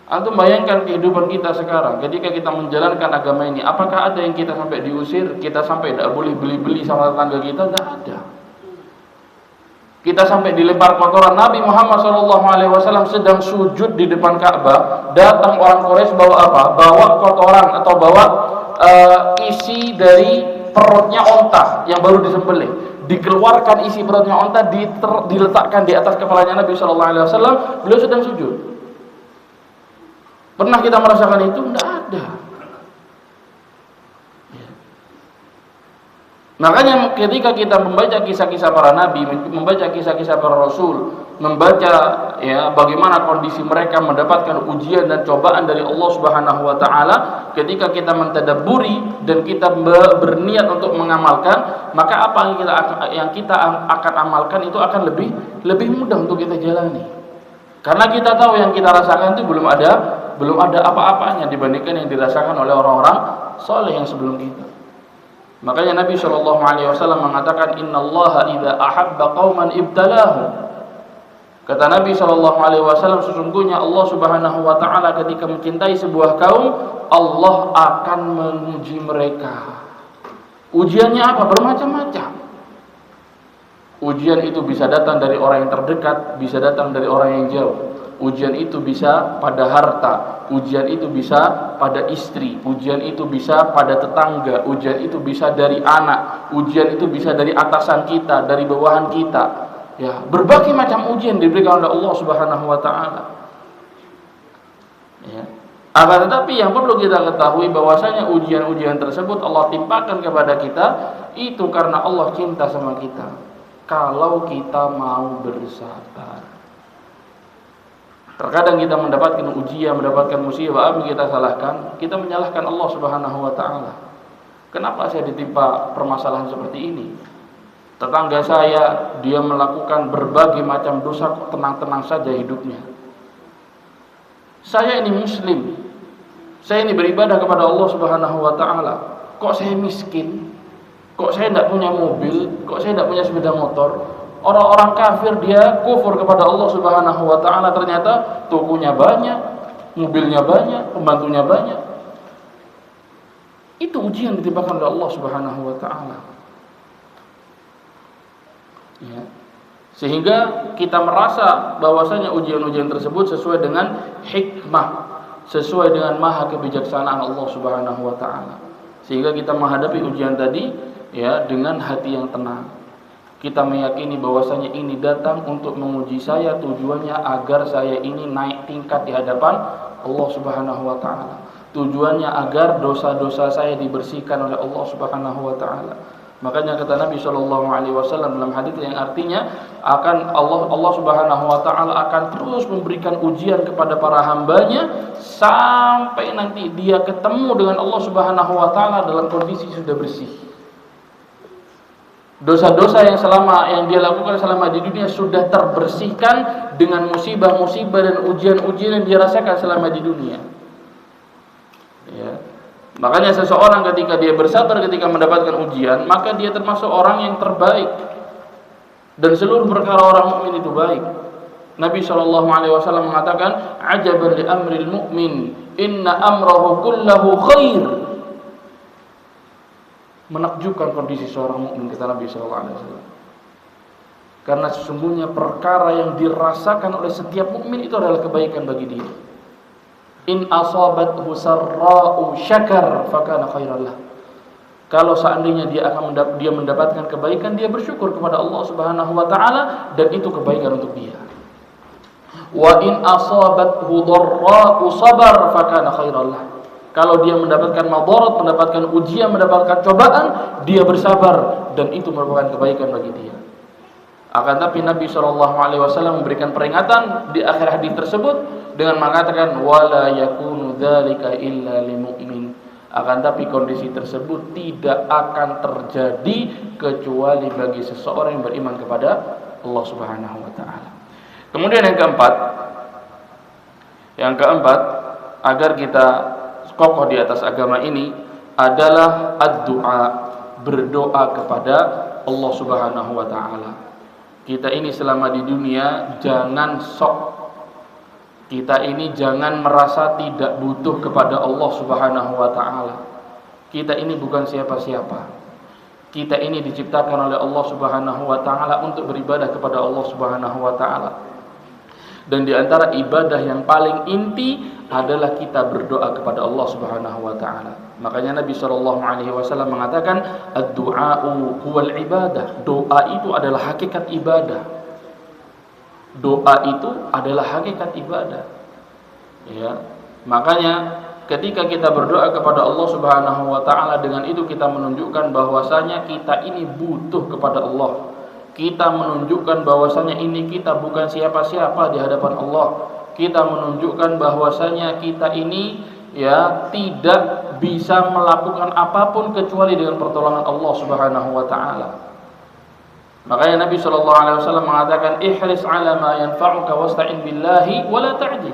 Antum bayangkan kehidupan kita sekarang, ketika kita menjalankan agama ini, apakah ada yang kita sampai diusir, kita sampai tidak boleh beli-beli sama tetangga kita? Tidak ada. Kita sampai dilempar kotoran. Nabi Muhammad SAW sedang sujud di depan Ka'bah, datang orang Quraisy bawa apa? Bawa kotoran atau bawa isi dari perutnya onta yang baru disembelih. Dikeluarkan isi perutnya onta, diletakkan di atas kepalanya Nabi SAW. Beliau sedang sujud. Pernah kita merasakan itu? Tidak ada. Makanya ketika kita membaca kisah-kisah para nabi, membaca kisah-kisah para rasul, membaca ya bagaimana kondisi mereka mendapatkan ujian dan cobaan dari Allah Subhanahu wa taala, ketika kita mentadabburi dan kita berniat untuk mengamalkan, maka apa yang kita akan amalkan itu akan lebih mudah untuk kita jalani. Karena kita tahu yang kita rasakan itu belum ada apa-apanya dibandingkan yang dirasakan oleh orang-orang saleh yang sebelum kita. Makanya Nabi SAW mengatakan, Innallaha idza ahabba qauman ibtalahum. Kata Nabi SAW, sesungguhnya Allah Subhanahu wa taala ketika mencintai sebuah kaum, Allah akan menguji mereka. Ujiannya apa? Bermacam-macam. Ujian itu bisa datang dari orang yang terdekat, bisa datang dari orang yang jauh. Ujian itu bisa pada harta, ujian itu bisa pada istri, ujian itu bisa pada tetangga, ujian itu bisa dari anak, ujian itu bisa dari atasan kita, dari bawahan kita. Ya, berbagai macam ujian diberikan oleh Allah Subhanahu wa taala. Ya. Akan tetapi yang perlu kita ketahui bahwasanya ujian-ujian tersebut Allah timpakan kepada kita itu karena Allah cinta sama kita. Kalau kita mau bersabar. Terkadang kita mendapatkan ujian, mendapatkan musibah, apa yang kita salahkan? Kita menyalahkan Allah Subhanahu wa taala. Kenapa saya ditimpa permasalahan seperti ini? Tetangga saya, dia melakukan berbagai macam dosa, kok tenang-tenang saja hidupnya. Saya ini muslim. Saya ini beribadah kepada Allah Subhanahu wa taala. Kok saya miskin? Kok saya tidak punya mobil? Kok saya tidak punya sepeda motor? Orang-orang kafir dia kufur kepada Allah Subhanahu wa taala, ternyata tokonya banyak, mobilnya banyak, pembantunya banyak. Itu ujian ditimpakan oleh Allah Subhanahu wa taala. Ya. Sehingga kita merasa bahwasanya ujian-ujian tersebut sesuai dengan hikmah, sesuai dengan maha kebijaksanaan Allah Subhanahu wa taala. Sehingga kita menghadapi ujian tadi ya dengan hati yang tenang. Kita meyakini bahwasanya ini datang untuk menguji saya, tujuannya agar saya ini naik tingkat di hadapan Allah Subhanahu wa taala. Tujuannya agar dosa-dosa saya dibersihkan oleh Allah Subhanahu wa taala. Makanya kata Nabi SAW dalam hadis yang artinya akan Allah Subhanahu wa taala akan terus memberikan ujian kepada para hambanya sampai nanti dia ketemu dengan Allah Subhanahu wa taala dalam kondisi sudah bersih. Dosa-dosa yang dia lakukan selama di dunia sudah terbersihkan dengan musibah-musibah dan ujian-ujian yang dia rasakan selama di dunia. Ya. Makanya seseorang ketika dia bersabar ketika mendapatkan ujian, maka dia termasuk orang yang terbaik. Dan seluruh perkara orang mukmin itu baik. Nabi SAW mengatakan, "Ajaban li amril mu'min, inna amrahu kullahu khair." Menakjubkan kondisi seorang mukmin, kata Nabi SAW. Karena sesungguhnya perkara yang dirasakan oleh setiap mukmin itu adalah kebaikan bagi dia. In asabathu sarra'u syakar fakana khairan lah. Kalau seandainya dia mendapatkan kebaikan, dia bersyukur kepada Allah Subhanahu wa taala dan itu kebaikan untuk dia. Wa in asabathu dharra'u sabar fakana khairan lah. Kalau dia mendapatkan madarat, mendapatkan ujian, mendapatkan cobaan, dia bersabar dan itu merupakan kebaikan bagi dia. Akan tapi Nabi SAW memberikan peringatan di akhir hadis tersebut dengan mengatakan wala yakunu dzalika illa lil mu'min. Akan tapi kondisi tersebut tidak akan terjadi kecuali bagi seseorang yang beriman kepada Allah Subhanahu wa taala. Kemudian yang keempat, agar kita kokoh di atas agama ini adalah ad-du'a, berdoa kepada Allah Subhanahu wa taala. Kita ini selama di dunia jangan sok. Kita ini jangan merasa tidak butuh kepada Allah Subhanahu wa taala. Kita ini bukan siapa-siapa. Kita ini diciptakan oleh Allah Subhanahu wa taala untuk beribadah kepada Allah Subhanahu wa taala. Dan di antara ibadah yang paling inti adalah kita berdoa kepada Allah Subhanahu wa taala. Makanya Nabi SAW mengatakan ad-du'a'u huwal ibadah. Doa itu adalah hakikat ibadah. Doa itu adalah hakikat ibadah. Ya. Makanya ketika kita berdoa kepada Allah Subhanahu wa taala, dengan itu kita menunjukkan bahwasanya kita ini butuh kepada Allah. Kita menunjukkan bahwasanya ini kita bukan siapa-siapa di hadapan Allah. Kita menunjukkan bahwasanya kita ini tidak bisa melakukan apapun kecuali dengan pertolongan Allah Subhanahu wa taala. Makanya Nabi SAW mengatakan ihris ala ma yanfa'uka wasta'in billahi wa la ta'jiz.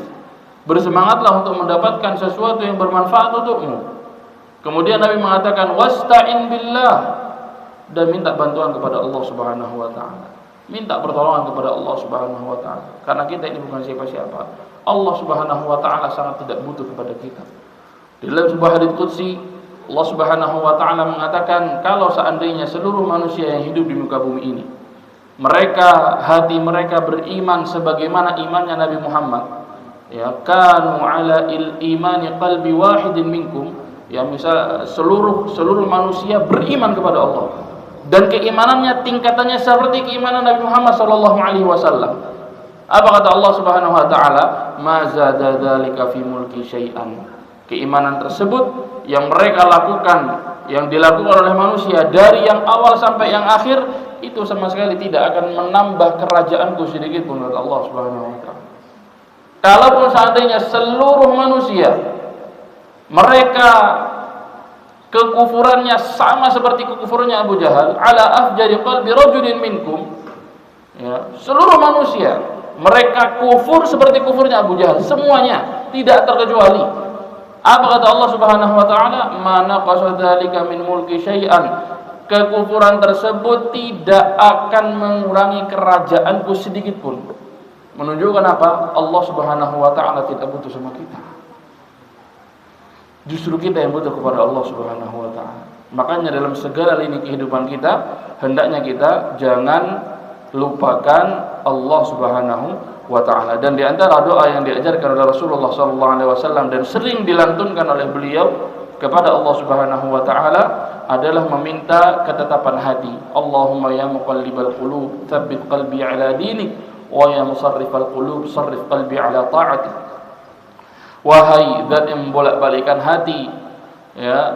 Bersemangatlah untuk mendapatkan sesuatu yang bermanfaat untukmu. Kemudian Nabi mengatakan wasta'in billah, dan minta bantuan kepada Allah Subhanahu wa taala. Minta pertolongan kepada Allah Subhanahu wa taala. Karena kita ini bukan siapa-siapa. Allah Subhanahu wa taala sangat tidak butuh kepada kita. Di dalam sebuah hadits qudsi, Allah Subhanahu wa taala mengatakan, kalau seandainya seluruh manusia yang hidup di muka bumi ini, hati mereka beriman sebagaimana imannya Nabi Muhammad, kanu ala imani qalbi wahidin minkum, misal seluruh manusia beriman kepada Allah dan keimanannya tingkatannya seperti keimanan Nabi Muhammad SAW. Apa kata Allah Subhanahu wa taala? Ma zada dzalika fi mulki syai'an. Keimanan tersebut yang mereka lakukan, yang dilakukan oleh manusia dari yang awal sampai yang akhir, itu sama sekali tidak akan menambah kerajaanku sedikit pun, kata Allah Subhanahu wa taala. Kalaupun seandainya seluruh manusia mereka kekufurannya sama seperti kekufurannya Abu Jahal, ala afjari qalbi rajulin minkum, seluruh manusia mereka kufur seperti kufurnya Abu Jahal, semuanya tidak terkecuali. Apa kata Allah Subhanahu wa taala? Ma naqasa dzalika min mulki syai'an. Kekufuran tersebut tidak akan mengurangi kerajaanku sedikit pun. Menunjukkan apa? Allah Subhanahu wa taala tidak butuh sama kita. Justru kita yang butuh kepada Allah Subhanahu wa taala. Makanya dalam segala lini kehidupan kita, hendaknya kita jangan lupakan Allah Subhanahu wa taala. Dan di antara doa yang diajarkan oleh Rasulullah SAW dan sering dilantunkan oleh beliau kepada Allah Subhanahu wa taala adalah meminta ketetapan hati. Allahumma ya muqallibal qulub, tsabbit qalbi ala dinik, wa ya musarrifal qulub, sarrif qalbi ala ta'atik. Wahai zat yang membolak-balikan hati,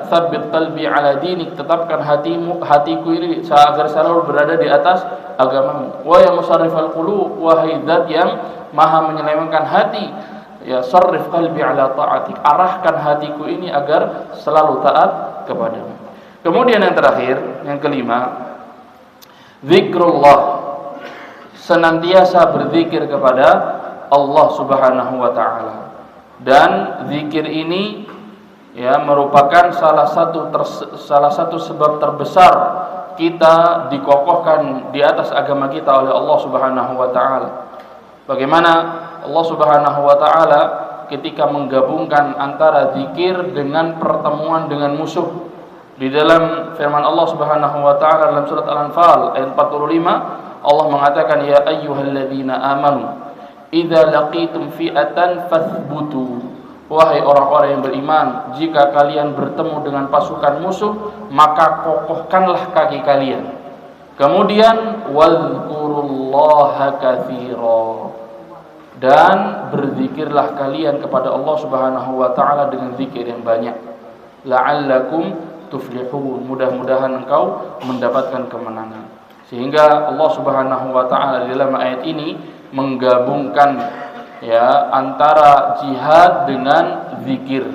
tsabbit qalbi ala dinik, tetapkan hatiku ini agar selalu berada di atas agamamu. Wa ya musarrifal qulub, wahai zat yang maha menyelewengkan hati, sarrif qalbi ala ta'atik, arahkan hatiku ini agar selalu taat kepadamu. Kemudian yang terakhir, yang kelima, zikrullah, senantiasa berzikir kepada Allah Subhanahu wa taala. Dan zikir ini ya merupakan salah satu sebab terbesar kita dikokohkan di atas agama kita oleh Allah Subhanahu wa taala. Bagaimana Allah Subhanahu wa taala ketika menggabungkan antara zikir dengan pertemuan dengan musuh. Di dalam firman Allah Subhanahu wa taala dalam surat Al-Anfal ayat 45, Allah mengatakan, ya ayyuhalladzina amanu idza laqitum fi'atan fathbutu. Wahai orang-orang yang beriman, jika kalian bertemu dengan pasukan musuh, maka kokohkanlah kaki kalian. Kemudian wadhkurullaha katsira, dan berzikirlah kalian kepada Allah Subhanahu wa taala dengan zikir yang banyak. La'allakum tuflihun, mudah-mudahan engkau mendapatkan kemenangan. Sehingga Allah Subhanahu wa taala dalam ayat ini menggabungkan ya antara jihad dengan zikir,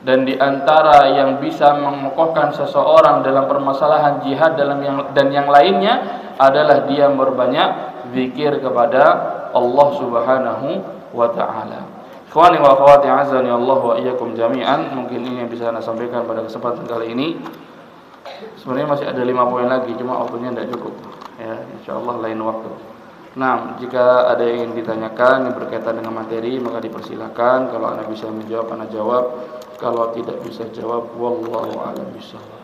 dan di antara yang bisa mengokohkan seseorang dalam permasalahan jihad dan yang lainnya adalah dia berbanyak zikir kepada Allah Subhanahu wa taala. Ikhwani wa akhwati azani Allah wa iyyakum jami'an, mungkin ini yang bisa saya sampaikan pada kesempatan kali ini. Sebenarnya masih ada 5 poin lagi, cuma waktunya tidak cukup. Ya, insyaallah lain waktu. Nah, jika ada yang ingin ditanyakan yang berkaitan dengan materi, maka dipersilakan. Kalau Anda bisa menjawab, Anda jawab. Kalau tidak bisa jawab, wallahu a'lam bishawab.